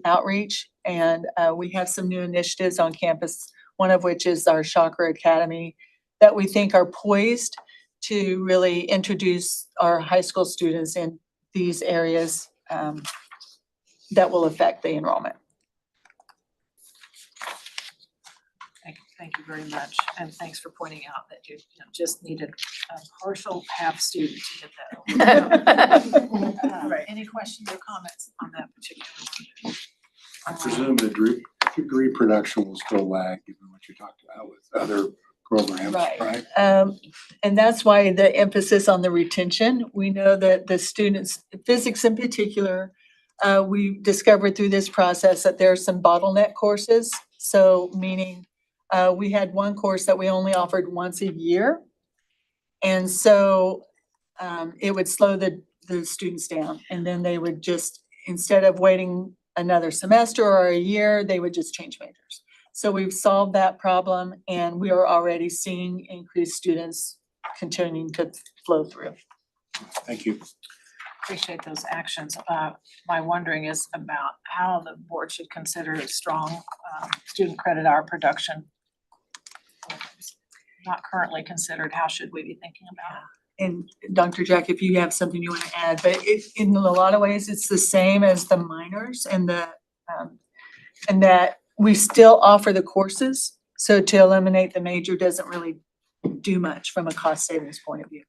outreach, and we have some new initiatives on campus, one of which is our Chakra Academy, that we think are poised to really introduce our high school students in these areas that will affect the enrollment. Thank you very much, and thanks for pointing out that you just needed a partial half student to get that. Right. Any questions or comments on that particular one? I presume the degree production will still lag, given what you talked about with other programs, Right. right? And that's why the emphasis on the retention. We know that the students, physics in particular, we discovered through this process that there are some bottleneck courses. So meaning we had one course that we only offered once a year. And so it would slow the students down. And then they would just, instead of waiting another semester or a year, they would just change majors. So we've solved that problem and we are already seeing increased students continuing to flow through. Thank you. Appreciate those actions. My wondering is about how the board should consider strong student credit hour production. Not currently considered, how should we be thinking about it? And Dr. Jack, if you have something you want to add, but in a lot of ways, it's the same as the minors and and that we still offer the courses. So to eliminate the major doesn't really do much from a cost savings point of view.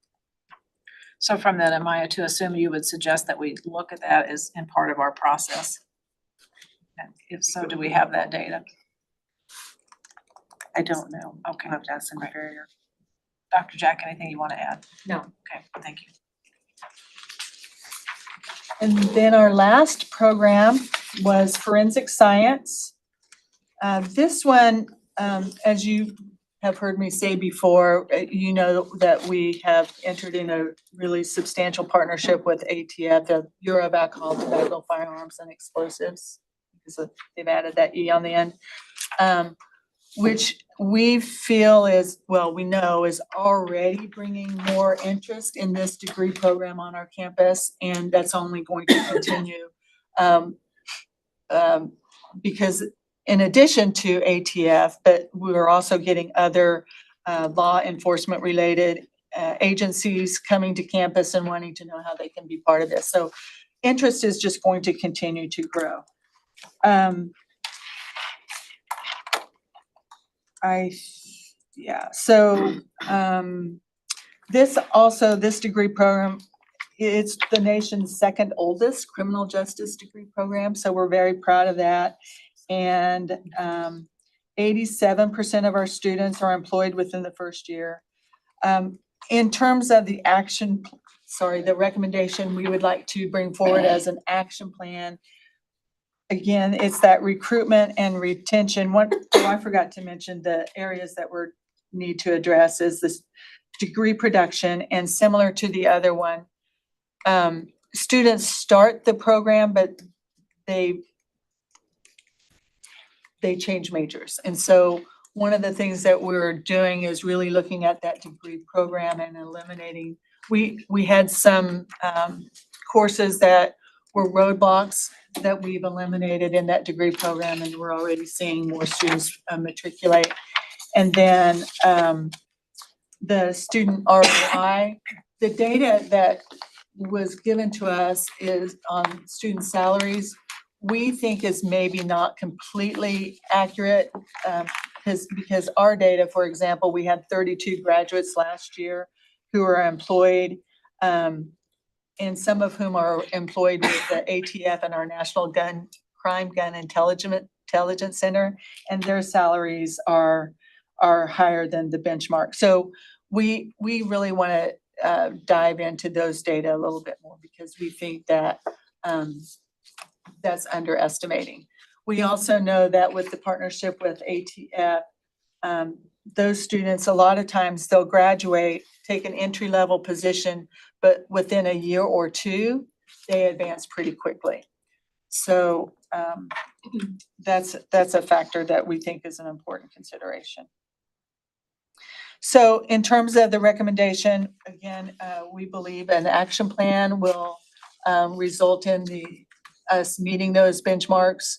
So from that, am I to assume you would suggest that we look at that as in part of our process? And if so, do we have that data? I don't know. Okay. I'll have to ask some barrier. Dr. Jack, anything you want to add? No. Okay, thank you. And then our last program was forensic science. This one, as you have heard me say before, you know that we have entered in a really substantial partnership with ATF, the Bureau of Alcohol, Tobacco, Firearms, and Explosives, because they've added that E on the end, which we feel is, well, we know is already bringing more interest in this degree program on our campus, and that's only going to continue. Because in addition to ATF, but we're also getting other law enforcement related agencies coming to campus and wanting to know how they can be part of this. So interest is just going to continue to grow. This degree program, it's the nation's second oldest criminal justice degree program, so we're very proud of that. And 87% of our students are employed within the first year. In terms of the the recommendation we would like to bring forward as an action plan, again, it's that recruitment and retention. I forgot to mention the areas that we need to address is this degree production, and similar to the other one, students start the program, but they change majors. And so one of the things that we're doing is really looking at that degree program and eliminating, we had some courses that were roadblocks that we've eliminated in that degree program, and we're already seeing more students matriculate. And then the student ROI, the data that was given to us is on student salaries. We think is maybe not completely accurate because our data, for example, we had 32 graduates last year who are employed, and some of whom are employed with the ATF and our National Crime Gun Intelligence Center, and their salaries are higher than the benchmark. So we really want to dive into those data a little bit more because we think that that's underestimating. We also know that with the partnership with ATF, those students, a lot of times they'll graduate, take an entry-level position, but within a year or two, they advance pretty quickly. So that's a factor that we think is an important consideration. So in terms of the recommendation, again, we believe an action plan will result in us meeting those benchmarks.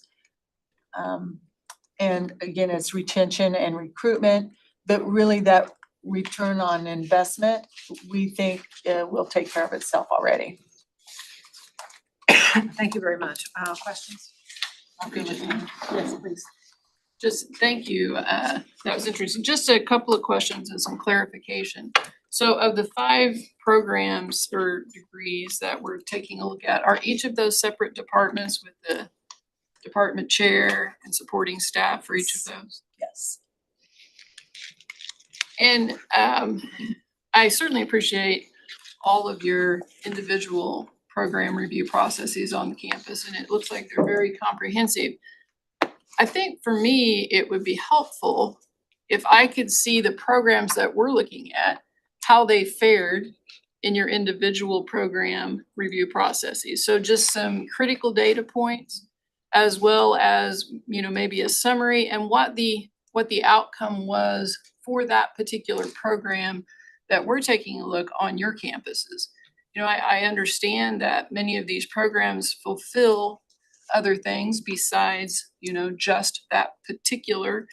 And again, it's retention and recruitment, but really that return on investment, we think will take care of itself already. Thank you very much. Questions? Yes, please. Just thank you. That was interesting. Just a couple of questions and some clarification. So of the 5 programs or degrees that we're taking a look at, are each of those separate departments with the department chair and supporting staff for each of those? Yes. And I certainly appreciate all of your individual program review processes on the campus, and it looks like they're very comprehensive. I think for me, it would be helpful if I could see the programs that we're looking at, how they fared in your individual program review processes. So just some critical data points, as well as, you know, maybe a summary and what the outcome was for that particular program that we're taking a look on your campuses. You know, I understand that many of these programs fulfill other things besides, you know, just that particular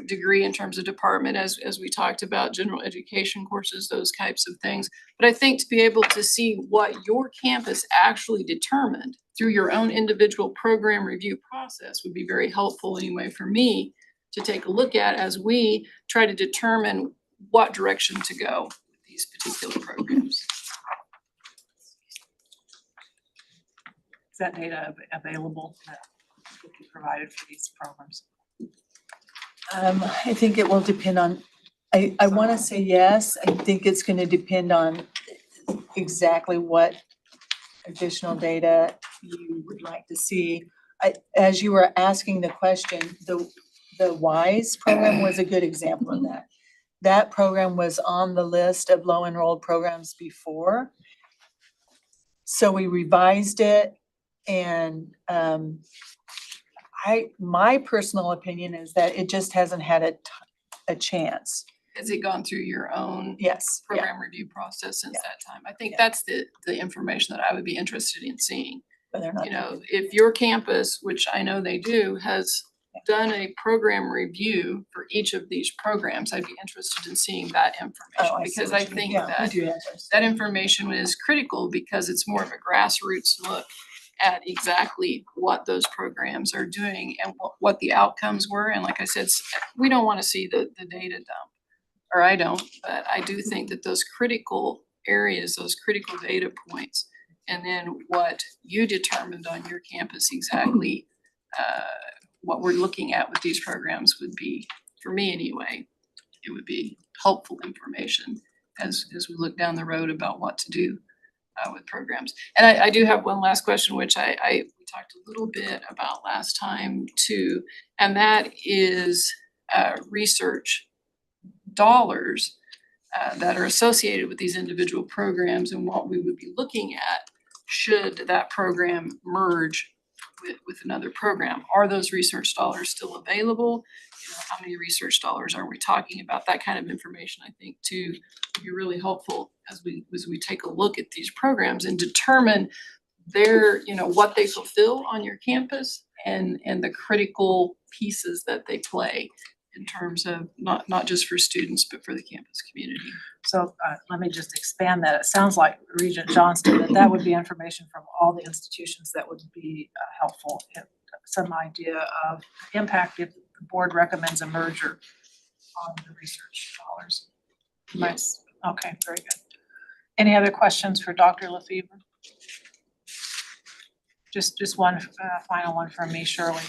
degree in terms of department, as we talked about, general education courses, those types of things. But I think to be able to see what your campus actually determined through your own individual program review process would be very helpful anyway for me to take a look at as we try to determine what direction to go with these particular programs. Is that data available that will be provided for these programs? I think it will depend on, I want to say yes. I think it's going to depend on exactly what additional data you would like to see. As you were asking the question, the WISE program was a good example of that. That program was on the list of low enrolled programs before. So we revised it, and my personal opinion is that it just hasn't had a chance. Has it gone through your own Yes. Yeah. program review process since Yeah. that time? I think Yeah. that's the information that I would be interested in seeing. But they're not. You know, if your campus, which I know they do, has done a program review for each of these programs, I'd be interested in seeing that information. Because I think that that information is critical because it's more of a grassroots look at exactly what those programs are doing and what the outcomes were. And like I said, we don't want to see the data dump, or I don't, but I do think that those critical areas, those critical data points, and then what you determined on your campus exactly, what we're looking at with these programs would be, for me anyway, it would be helpful information as we look down the road about what to do with programs. And I do have one last question, which we talked a little bit about last time too, and that is research dollars that are associated with these individual programs and what we would be looking at should that program merge with another program. Are those research dollars still available? You know, how many research dollars are we talking about? That kind of information, I think, too, would be really helpful as we take a look at these programs and determine their, you know, what they fulfill on your campus and the critical pieces that they play in terms of not just for students, but for the campus community. So let me just expand that. It sounds like Regent Johnston, that would be information from all the institutions that would be helpful. Some idea of impact if the board recommends a merger on the research dollars. Yes. Okay, very good. Any other questions for Dr. Lefevre? Just one final one from me, Shirley.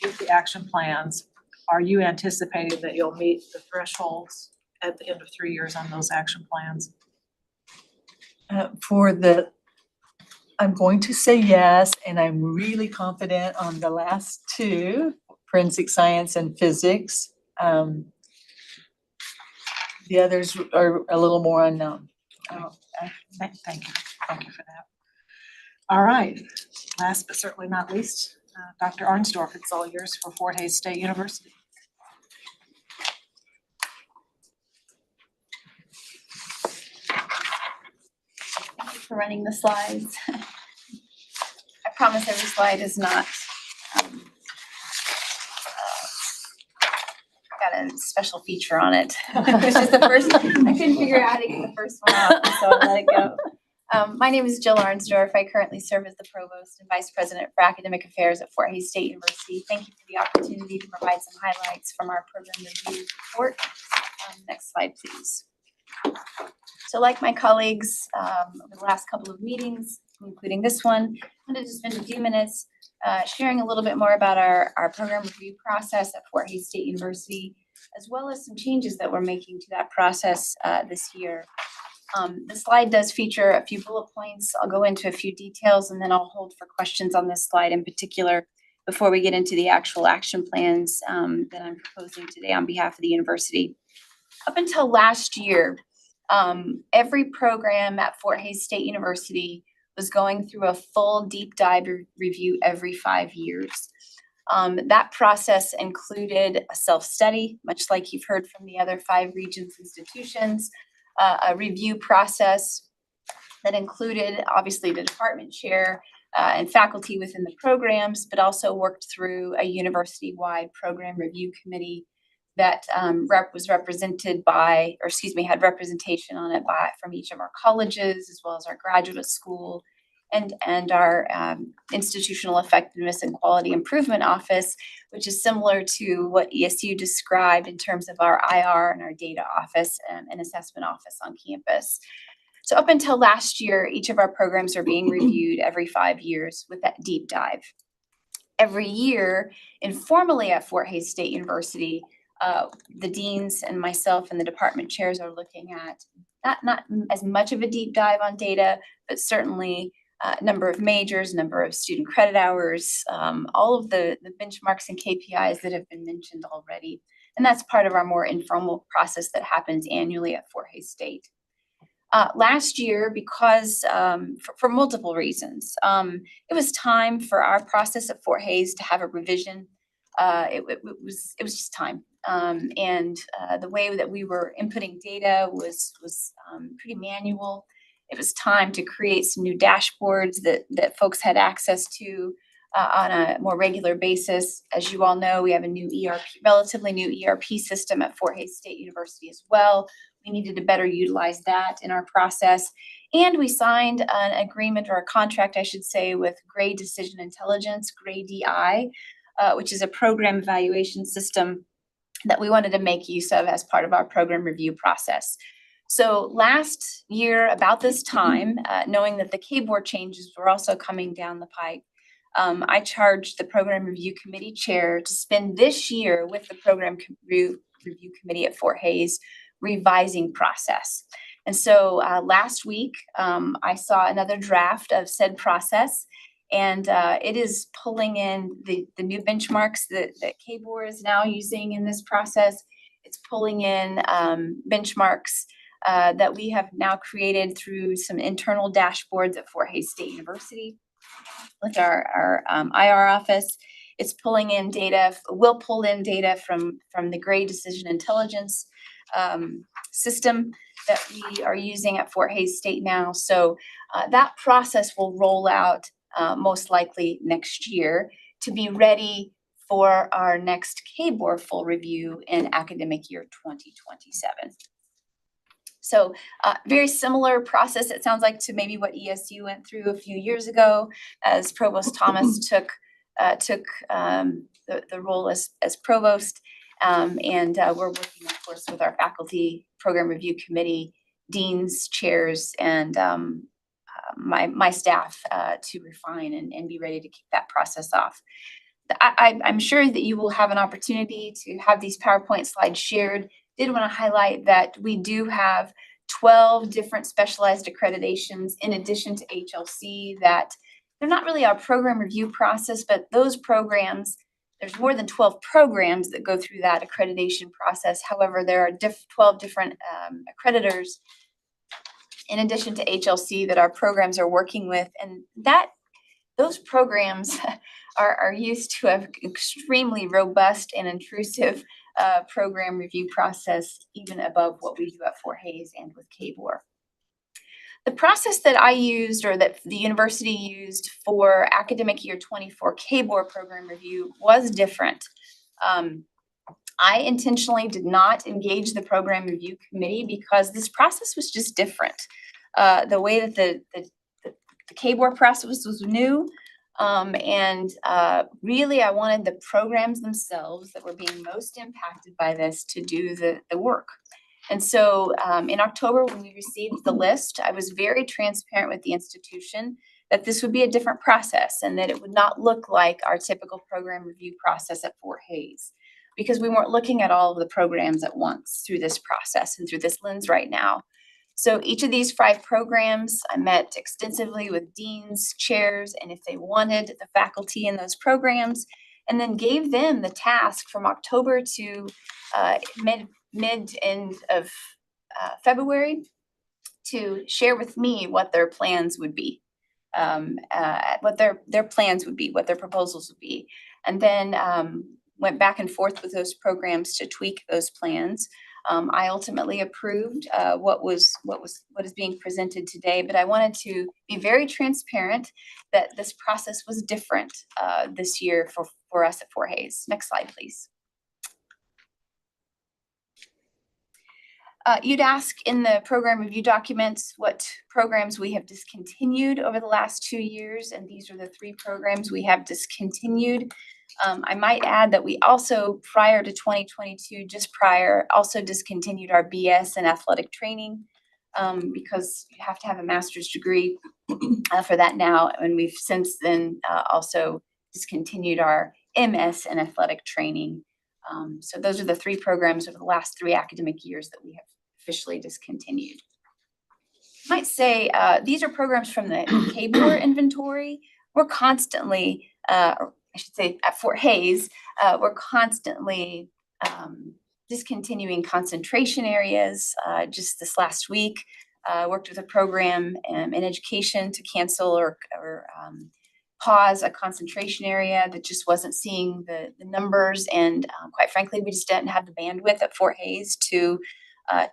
With the action plans, are you anticipating that you'll meet the thresholds at the end of 3 years on those action plans? I'm going to say yes, and I'm really confident on the last two, forensic science and physics. The others are a little more unknown. Oh, thank you for that. All right, last but certainly not least, Dr. Arnsdorf, it's all yours for Fort Hays State University. Thank you for running the slides. I promise every slide is not got a special feature on it. Which is the first, I couldn't figure out how to get the first one out, so I let it go. My name is Jill Arnsdorf. I currently serve as the Provost and Vice President for Academic Affairs at Fort Hays State University. Thank you for the opportunity to provide some highlights from our program review report. Next slide, please. So like my colleagues, over the last couple of meetings, including this one, I'm going to just spend a few minutes sharing a little bit more about our program review process at Fort Hays State University, as well as some changes that we're making to that process this year. The slide does feature a few bullet points. I'll go into a few details and then I'll hold for questions on this slide in particular before we get into the actual action plans that I'm proposing today on behalf of the university. Up until last year, every program at Fort Hays State University was going through a full deep dive review every 5 years. That process included a self-study, much like you've heard from the other 5 Regents institutions, a review process that included obviously the department chair and faculty within the programs, but also worked through a university-wide program review committee that was represented by, or excuse me, had representation on it from each of our colleges, as well as our graduate school and our institutional effectiveness and quality improvement office, which is similar to what ESU described in terms of our IR and our data office and assessment office on campus. So up until last year, each of our programs are being reviewed every 5 years with that deep dive. Every year, informally at Fort Hays State University, the deans and myself and the department chairs are looking at not as much of a deep dive on data, but certainly number of majors, number of student credit hours, all of the benchmarks and KPIs that have been mentioned already. And that's part of our more informal process that happens annually at Fort Hays State. Last year, because for multiple reasons, it was time for our process at Fort Hays to have a revision. It was just time. And the way that we were inputting data was pretty manual. It was time to create some new dashboards that folks had access to on a more regular basis. As you all know, we have a new relatively new ERP system at Fort Hays State University as well. We needed to better utilize that in our process. And we signed an agreement, or a contract, I should say, with Gray Decision Intelligence, Gray DI, which is a program evaluation system that we wanted to make use of as part of our program review process. So last year, about this time, knowing that the K-Board changes were also coming down the pike, I charged the Program Review Committee chair to spend this year with the Program Review Committee at Fort Hays revising process. And so last week, I saw another draft of said process, and it is pulling in the new benchmarks that K-Board is now using in this process. It's pulling in benchmarks that we have now created through some internal dashboards at Fort Hays State University with our IR office. It's pulling in data, will pull in data from the Gray Decision Intelligence system that we are using at Fort Hays State now. So that process will roll out most likely next year to be ready for our next K-Board full review in academic year 2027. So very similar process, it sounds like, to maybe what ESU went through a few years ago as Provost Thomas took the role as provost. And we're working, of course, with our faculty program review committee, deans, chairs, and my staff to refine and be ready to kick that process off. I'm sure that you will have an opportunity to have these PowerPoint slides shared. Did want to highlight that we do have 12 different specialized accreditations in addition to HLC, that they're not really our program review process, but those programs, there's more than 12 programs that go through that accreditation process. However, there are 12 different accreditors in addition to HLC that our programs are working with, and those programs are used to have extremely robust and intrusive program review process, even above what we do at Fort Hays and with KBOR. The process that I used, or that the university used for academic year 24 KBOR program review, was different. I intentionally did not engage the program review committee because this process was just different. The way that the KBOR process was new, and really I wanted the programs themselves that were being most impacted by this to do the work. And so in October, when we received the list, I was very transparent with the institution that this would be a different process and that it would not look like our typical program review process at Fort Hays, because we weren't looking at all of the programs at once through this process and through this lens right now. So each of these 5 programs, I met extensively with deans, chairs, and if they wanted the faculty in those programs, and then gave them the task from October to mid-end of February to share with me what their plans would be, what their plans would be, what their proposals would be. And then went back and forth with those programs to tweak those plans. I ultimately approved what is being presented today, but I wanted to be very transparent that this process was different this year for us at Fort Hays. Next slide, please. You'd ask in the program review documents what programs we have discontinued over the last 2 years, and these are the 3 programs we have discontinued. I might add that we also, prior to 2022, also discontinued our BS in athletic training because you have to have a master's degree for that now, and we've since then also discontinued our MS in athletic training. So those are the 3 programs over the last 3 academic years that we have officially discontinued. I might say these are programs from the KBOR inventory. We're constantly, or I should say at Fort Hays, we're constantly discontinuing concentration areas. Just this last week, worked with a program in education to cancel or pause a concentration area that just wasn't seeing the numbers. And quite frankly, we just didn't have the bandwidth at Fort Hays to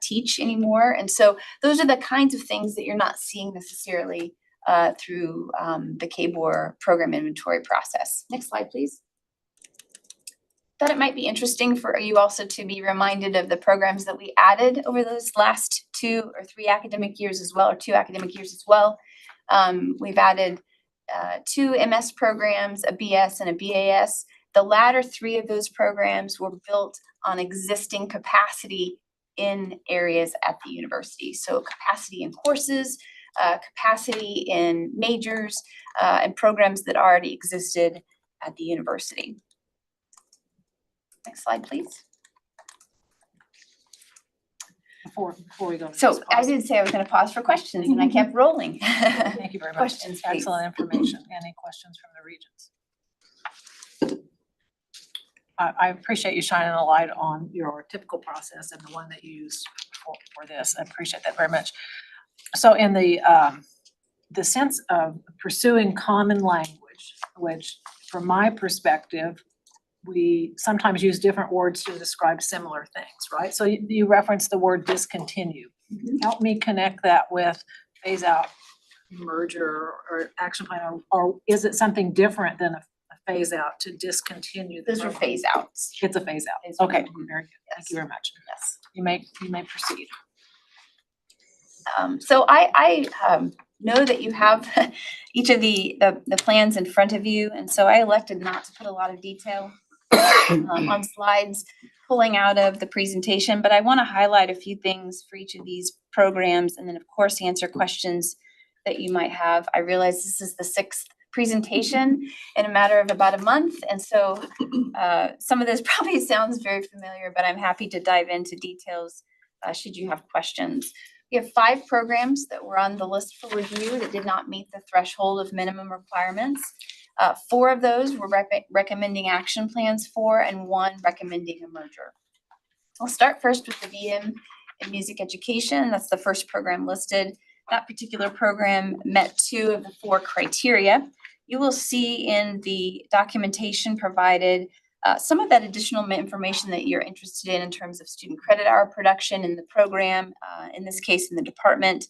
teach anymore. And so those are the kinds of things that you're not seeing necessarily through the KBOR program inventory process. Next slide, please. Thought it might be interesting for you also to be reminded of the programs that we added over those last 2 or 3 academic years as well, or 2 academic years as well. We've added 2 MS programs, a BS and a BAS. The latter 3 of those programs were built on existing capacity in areas at the university. So capacity in courses, capacity in majors, and programs that already existed at the university. Next slide, please. Before we go. So I did say I was going to pause for questions, and I kept rolling. Thank you very much. Questions, please. Excellent information. Any questions from the regents? I appreciate you shining a light on your typical process and the one that you used for this. I appreciate that very much. So in the sense of pursuing common language, which from my perspective, we sometimes use different words to describe similar things, right? So you referenced the word discontinue. Mhm. Help me connect that with phase out, merger, or action plan, or is it something different than a phase out to discontinue? Those are phase outs. It's a phase out. Phase out. Okay, very good. Thank Yes. you very much. Yes. You may proceed. So I know that you have each of the plans in front of you, and so I elected not to put a lot of detail on slides pulling out of the presentation, but I want to highlight a few things for each of these programs, and then of course answer questions that you might have. I realize this is the 6th presentation in a matter of about a month, and so some of this probably sounds very familiar, but I'm happy to dive into details should you have questions. We have 5 programs that were on the list for review that did not meet the threshold of minimum requirements. 4 of those were recommending action plans for, and 1 recommending a merger. I'll start first with the VM in music education. That's the first program listed. that particular program met 2 of the 4 criteria. You will see in the documentation provided some of that additional information that you're interested in terms of student credit hour production in the program, in this case in the department.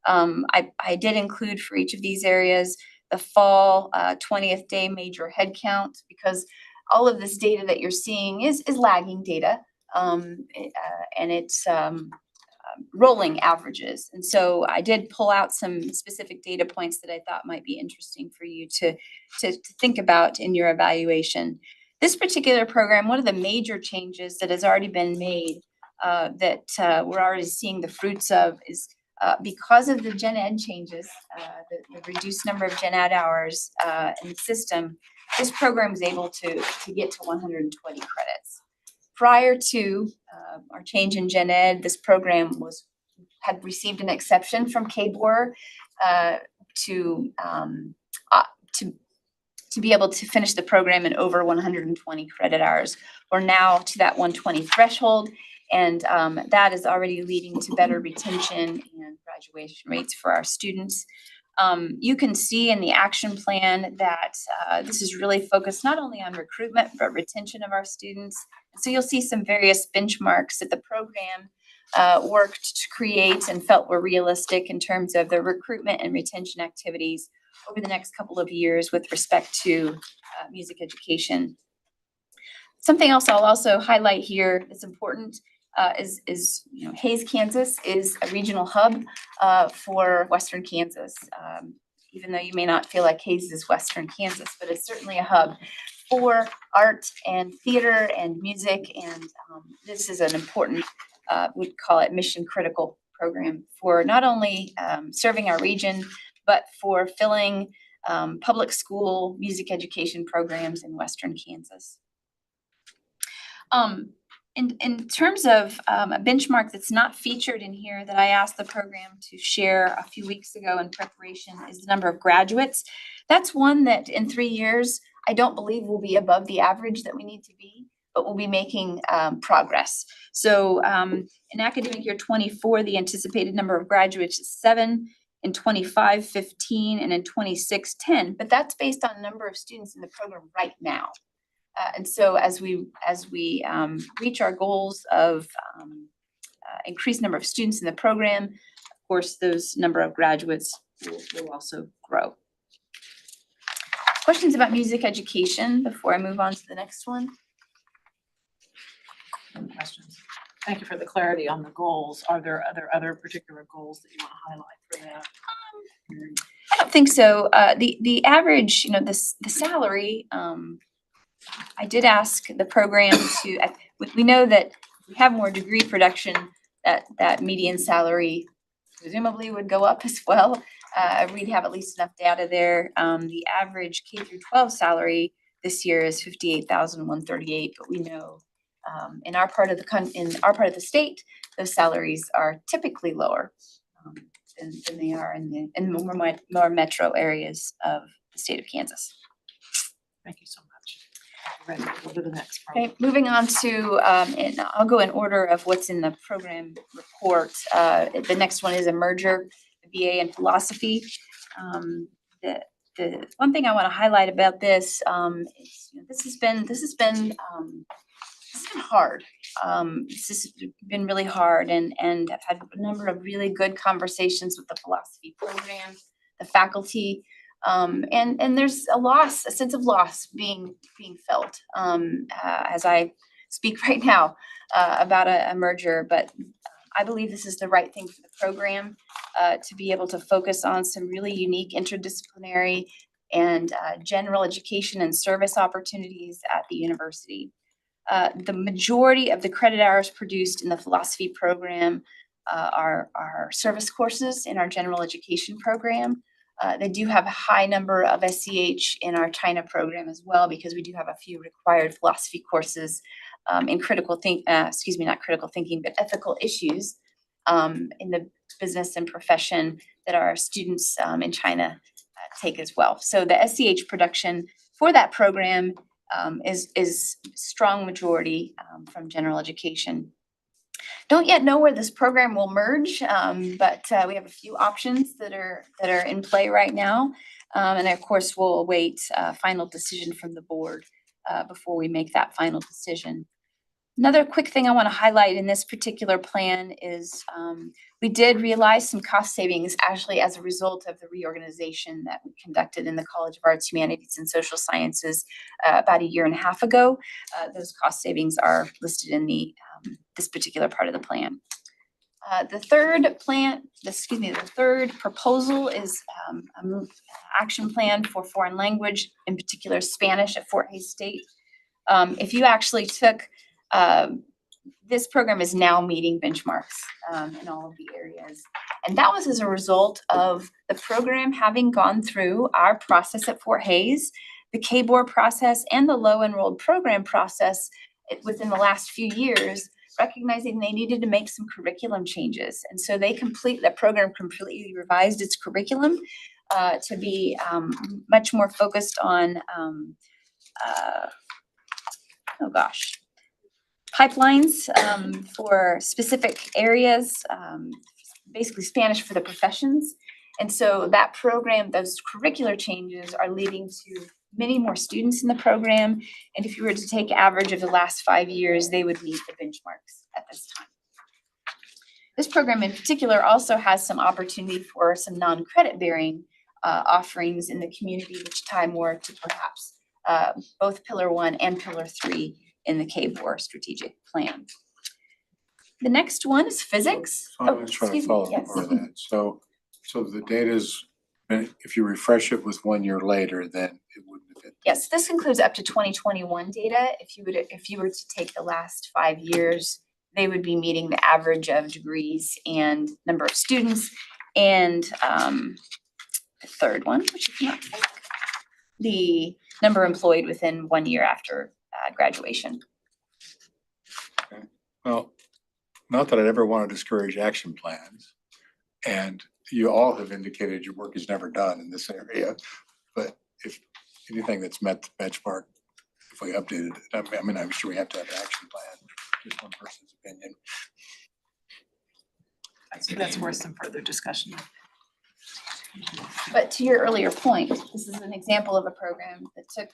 I did include for each of these areas the fall 20th day major head count, because all of this data that you're seeing is lagging data, and it's rolling averages. And so I did pull out some specific data points that I thought might be interesting for you to think about in your evaluation. This particular program, one of the major changes that has already been made that we're already seeing the fruits of is because of the gen ed changes, the reduced number of gen ed hours in the system, this program was able to get to 120 credits. Prior to our change in gen ed, this program had received an exception from KBOR to be able to finish the program in over 120 credit hours. We're now to that 120 threshold, and that is already leading to better retention and graduation rates for our students. You can see in the action plan that this is really focused not only on recruitment, but retention of our students. So you'll see some various benchmarks that the program worked to create and felt were realistic in terms of the recruitment and retention activities over the next couple of years with respect to music education. Something else I'll also highlight here that's important is Hays, Kansas is a regional hub for Western Kansas. Even though you may not feel like Hays is Western Kansas, but it's certainly a hub for art and theater and music. And this is an important, we'd call it mission critical program for not only serving our region, but for filling public school music education programs in Western Kansas. In terms of a benchmark that's not featured in here that I asked the program to share a few weeks ago in preparation is the number of graduates. That's one that in 3 years, I don't believe will be above the average that we need to be, but we'll be making progress. So in academic year 24, the anticipated number of graduates is 7, in 25, 15, and in 26, 10. But that's based on the number of students in the program right now. And so as we reach our goals of increased number of students in the program, of course, those number of graduates will also grow. Questions about music education before I move on to the next one? Any questions? Thank you for the clarity on the goals. Are there other particular goals that you want to highlight for that? I don't think so. The average, the salary, I did ask the program to, we know that if we have more degree production, that median salary presumably would go up as well. We'd have at least enough data there. The average K through 12 salary this year is $58,138, but we know in our part of the state, those salaries are typically lower than they are in more metro areas of the state of Kansas. Thank you so much. Ready to go to the next program. Okay, moving on to, and I'll go in order of what's in the program report. The next one is a merger, a BA in philosophy. The one thing I want to highlight about this is this has been hard. This has been really hard, and I've had a number of really good conversations with the philosophy program, the faculty. And there's a sense of loss being felt as I speak right now about a merger, but I believe this is the right thing for the program to be able to focus on some really unique interdisciplinary and general education and service opportunities at the university. The majority of the credit hours produced in the philosophy program are service courses in our general education program. They do have a high number of SCH in our China program as well, because we do have a few required philosophy courses in not critical thinking, but ethical issues in the business and profession that our students in China take as well. So the SCH production for that program is strong majority from general education. Don't yet know where this program will merge, but we have a few options that are in play right now. And of course, we'll await a final decision from the board before we make that final decision. Another quick thing I want to highlight in this particular plan is we did realize some cost savings actually as a result of the reorganization that we conducted in the College of Arts, Humanities, and Social Sciences about 1.5 years ago. Those cost savings are listed in the this particular part of the plan. The third proposal is an action plan for foreign language, in particular Spanish at Fort Hays State. If you actually took this program is now meeting benchmarks in all of the areas. And that was as a result of the program having gone through our process at Fort Hays, the KBOR process, and the low enrolled program process within the last few years, recognizing they needed to make some curriculum changes. And so that program completely revised its curriculum to be much more focused on pipelines for specific areas, basically Spanish for the professions. And so that program, those curricular changes are leading to many more students in the program. And if you were to take average of the last 5 years, they would meet the benchmarks at this time. This program in particular also has some opportunity for some non-credit bearing offerings in the community, which tie more to perhaps both Pillar 1 and Pillar 3 in the KBOR strategic plan. The next one is physics. I was trying to follow up on that. So the data's, if you refresh it with 1 year later, then it wouldn't have been. Yes, this includes up to 2021 data. If you were to take the last 5 years, they would be meeting the average of degrees and number of students. And the third one, which is not the number employed within 1 year after graduation. Okay. Well, not that I'd ever want to discourage action plans. And you all have indicated your work is never done in this area. But if anything that's met the benchmark, if we updated it, I mean, I'm sure we have to have an action plan, just one person's opinion. That's worth some further discussion. But to your earlier point, this is an example of a program that took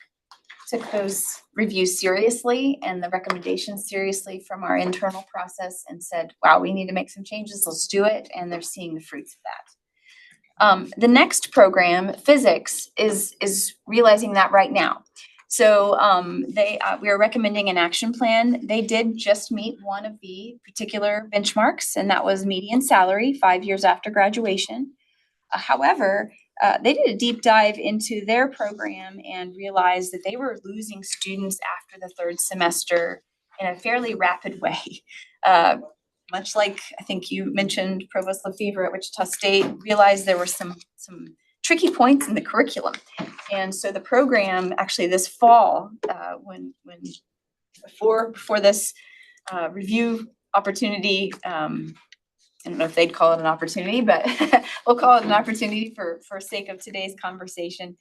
those reviews seriously and the recommendations seriously from our internal process and said, wow, we need to make some changes, let's do it. And they're seeing the fruits of that. The next program, physics, is realizing that right now. So we are recommending an action plan. They did just meet one of the particular benchmarks, and that was median salary 5 years after graduation. However, they did a deep dive into their program and realized that they were losing students after the third semester in a fairly rapid way. Much like I think you mentioned, Provost Lefevre at Wichita State realized there were some tricky points in the curriculum. And so the program actually this fall, before this review opportunity, I don't know if they'd call it an opportunity, but we'll call it an opportunity for sake of today's conversation.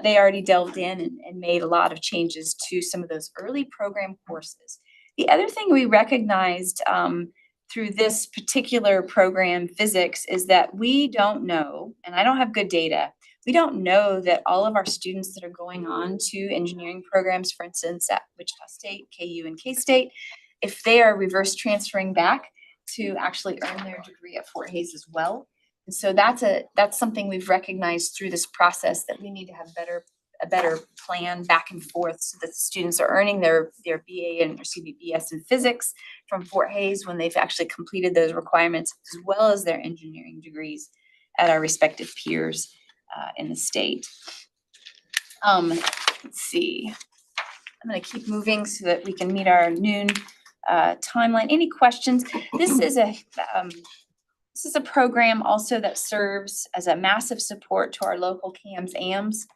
They already delved in and made a lot of changes to some of those early program courses. The other thing we recognized through this particular program, physics, is that we don't know, and I don't have good data, we don't know that all of our students that are going on to engineering programs, for instance, at Wichita State, KU, and K-State, if they are reverse transferring back to actually earn their degree at Fort Hays as well. And so that's something we've recognized through this process, that we need to have a better plan back and forth so that the students are earning their BA and BS in physics from Fort Hays when they've actually completed those requirements, as well as their engineering degrees at our respective peers in the state. Let's see. I'm going to keep moving so that we can meet our noon timeline. Any questions? This is a program also that serves as a massive support to our local CAMS-AMS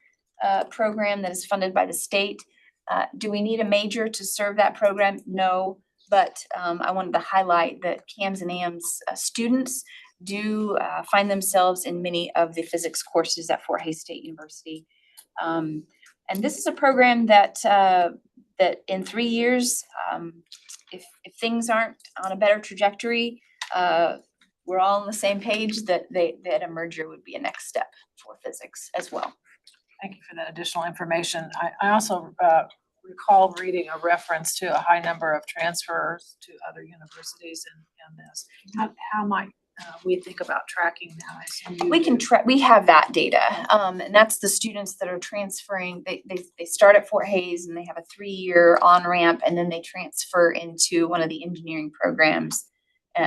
program that is funded by the state. Do we need a major to serve that program? No, but I wanted to highlight that CAMS and AMS students do find themselves in many of the physics courses at Fort Hays State University. And this is a program that in 3 years if things aren't on a better trajectory, we're all on the same page that that a merger would be a next step for physics as well. Thank you for that additional information. I also recall reading a reference to a high number of transfers to other universities in this. How might we think about tracking that? I assume you We can do. we have that data, and that's the students that are transferring. They start at Fort Hays and they have a 3-year on-ramp, and then they transfer into one of the engineering programs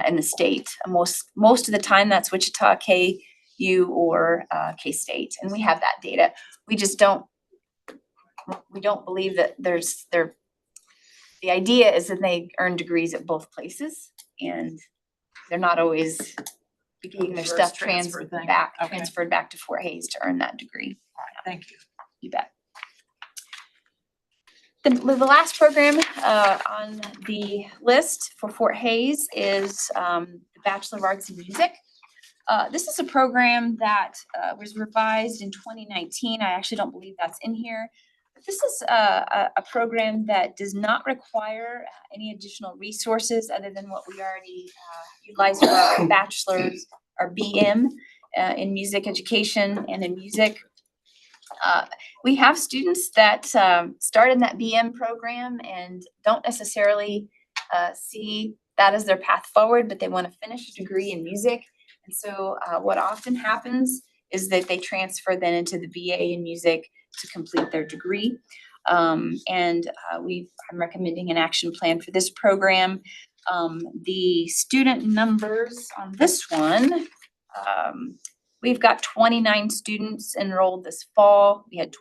in the state. Most of the time, that's Wichita, KU, or K-State, and we have that data. We just don't believe that the idea is that they earn degrees at both places, and they're not always getting their Reverse stuff transfer thing. Okay. transferred back to Fort Hays to earn that degree. All right, thank you. You bet. The last program on the list for Fort Hays is the Bachelor of Arts in Music. This is a program that was revised in 2019. I actually don't believe that's in here. But this is a program that does not require any additional resources other than what we already utilize for our bachelor's, our BM in music education and in music. We have students that start in that BM program and don't necessarily see that as their path forward, but they want to finish a degree in music. And so what often happens is that they transfer then into the BA in music to complete their degree. I'm recommending an action plan for this program. The student numbers on this one, we've got 29 students enrolled this fall. We had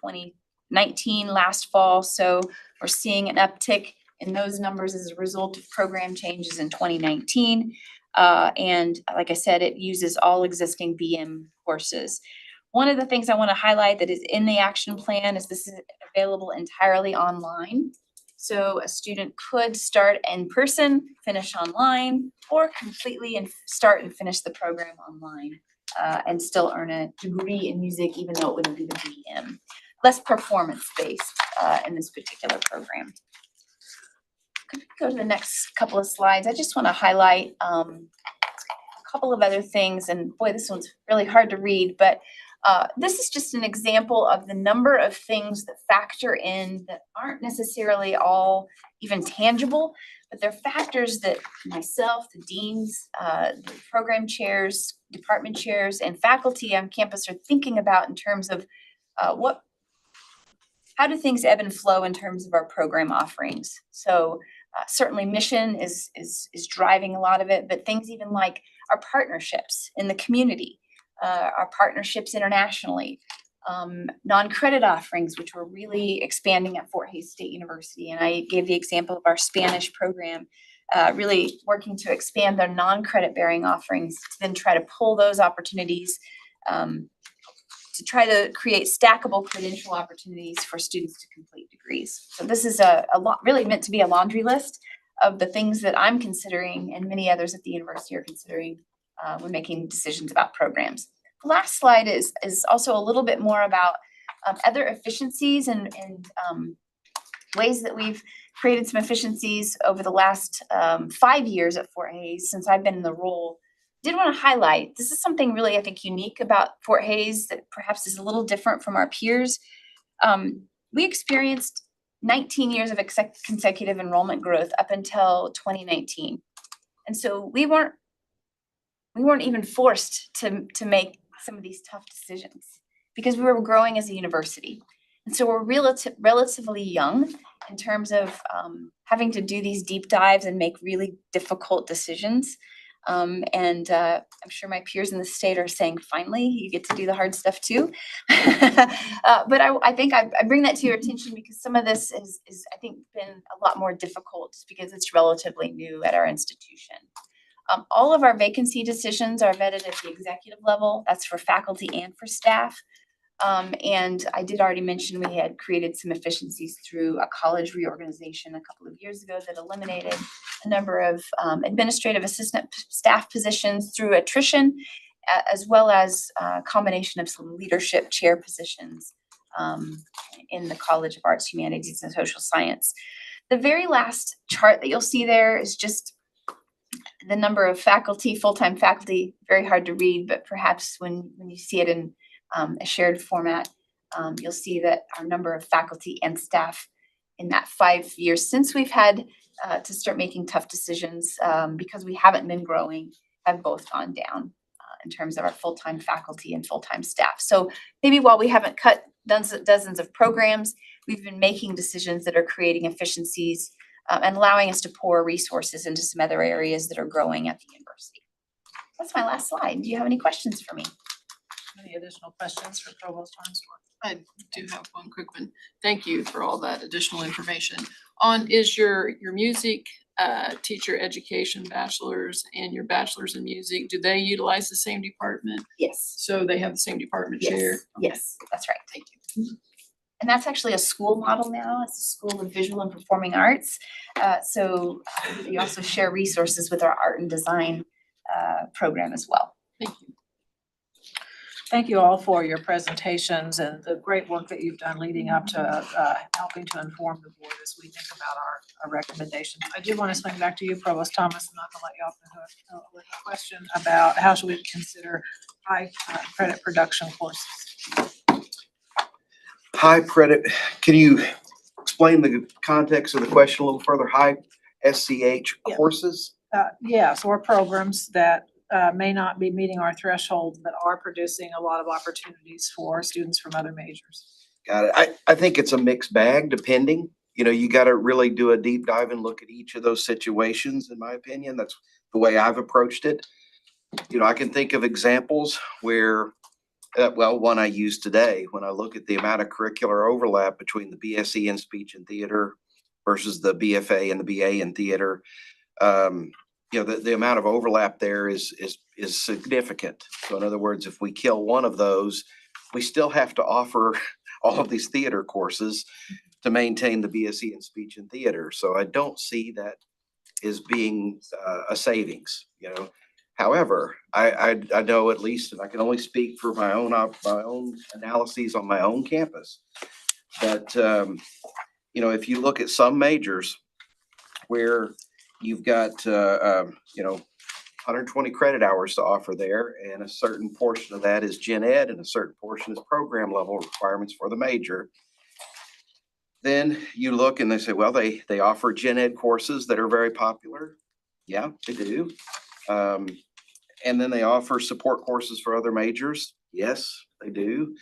19 last fall, so we're seeing an uptick in those numbers as a result of program changes in 2019. And like I said, it uses all existing BM courses. One of the things I want to highlight that is in the action plan is this is available entirely online. So a student could start in person, finish online, or completely and start and finish the program online and still earn a degree in music, even though it wouldn't be the BM. Less performance-based in this particular program. Could we go to the next couple of slides? I just want to highlight a couple of other things, and boy, this one's really hard to read, but this is just an example of the number of things that factor in that aren't necessarily all even tangible, but they're factors that myself, the deans, the program chairs, department chairs, and faculty on campus are thinking about in terms of how do things ebb and flow in terms of our program offerings. So certainly mission is driving a lot of it, but things even like our partnerships in the community, our partnerships internationally, non-credit offerings, which we're really expanding at Fort Hays State University. And I gave the example of our Spanish program, really working to expand their non-credit bearing offerings to then try to pull those opportunities to try to create stackable credential opportunities for students to complete degrees. So this is a lot really meant to be a laundry list of the things that I'm considering and many others at the university are considering when making decisions about programs. The last slide is also a little bit more about other efficiencies and ways that we've created some efficiencies over the last 5 years at Fort Hays since I've been in the role. Did want to highlight, this is something really I think unique about Fort Hays that perhaps is a little different from our peers. We experienced 19 years of consecutive enrollment growth up until 2019. And so we weren't even forced to make some of these tough decisions because we were growing as a university. And so we're relatively young in terms of having to do these deep dives and make really difficult decisions. I'm sure my peers in the state are saying, finally, you get to do the hard stuff too. But I think I bring that to your attention because some of this is I think been a lot more difficult just because it's relatively new at our institution. All of our vacancy decisions are vetted at the executive level. That's for faculty and for staff. And I did already mention we had created some efficiencies through a college reorganization a couple of years ago that eliminated a number of administrative assistant staff positions through attrition, as well as a combination of some leadership chair positions in the College of Arts, Humanities, and Social Science. The very last chart that you'll see there is just the number of faculty, full-time faculty, very hard to read, but perhaps when you see it in a shared format, you'll see that our number of faculty and staff in that 5 years since we've had to start making tough decisions, because we haven't been growing, have both gone down in terms of our full-time faculty and full-time staff. So maybe while we haven't cut dozens of programs, we've been making decisions that are creating efficiencies and allowing us to pour resources into some other areas that are growing at the university. That's my last slide. Do you have any questions for me? Any additional questions for Provost Arnstorff? I do have one quick one. Thank you for all that additional information. Is your music teacher education bachelor's and your bachelor's in music, do they utilize the same department? Yes. So they have the same department chair? Yes, that's right. Thank you. And that's actually a school model now. It's a School of Visual and Performing Arts. So we also share resources with our art and design program as well. Thank you. Thank you all for your presentations and the great work that you've done leading up to helping to inform the board as we think about our recommendations. I do want to swing back to you, Provost Thomas, not to let you off the hook with a question about how should we consider high credit production courses. High credit, can you explain the context of the question a little further? High SCH Yeah. courses? Yes, or programs that may not be meeting our threshold, but are producing a lot of opportunities for students from other majors. Got it. I think it's a mixed bag depending. You got to really do a deep dive and look at each of those situations, in my opinion. That's the way I've approached it. I can think of examples where, one I use today when I look at the amount of curricular overlap between the BSc in speech and theater versus the BFA and the BA in theater. The amount of overlap there is significant. So in other words, if we kill one of those, we still have to offer all of these theater courses to maintain the BSc in speech and theater. So I don't see that as being a savings, However, I know at least, and I can only speak for my own analyses on my own campus, but if you look at some majors where you've got 120 credit hours to offer there, and a certain portion of that is gen ed and a certain portion is program level requirements for the major. Then you look and they say, well, they offer gen ed courses that are very popular. Yeah, they do. And then they offer support courses for other majors. Yes, they do.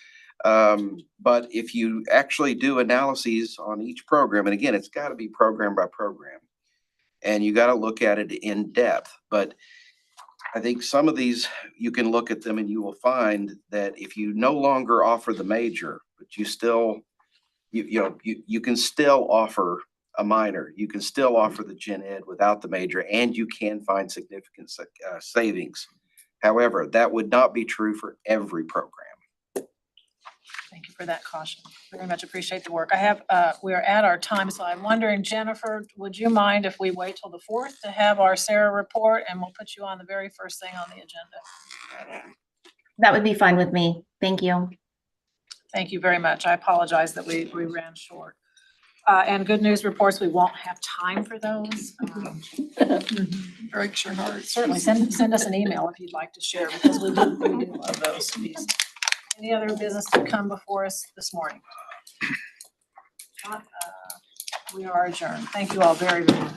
But if you actually do analyses on each program, and again, it's got to be program by program, and you got to look at it in depth. But I think some of these, you can look at them and you will find that if you no longer offer the major, but you still, you can still offer a minor, you can still offer the gen ed without the major, and you can find significant savings. However, that would not be true for every program. Thank you for that caution. Very much appreciate the work. We are at our time, so I'm wondering, Jennifer, would you mind if we wait till the 4th to have our Sarah report, and we'll put you on the very first thing on the agenda? That would be fine with me. Thank you. Thank you very much. I apologize that we ran short. And good news reports, we won't have time for those. Breaks your heart. Certainly send us an email if you'd like to share, because we do love those pieces. Any other business to come before us this morning? We are adjourned. Thank you all very, very much.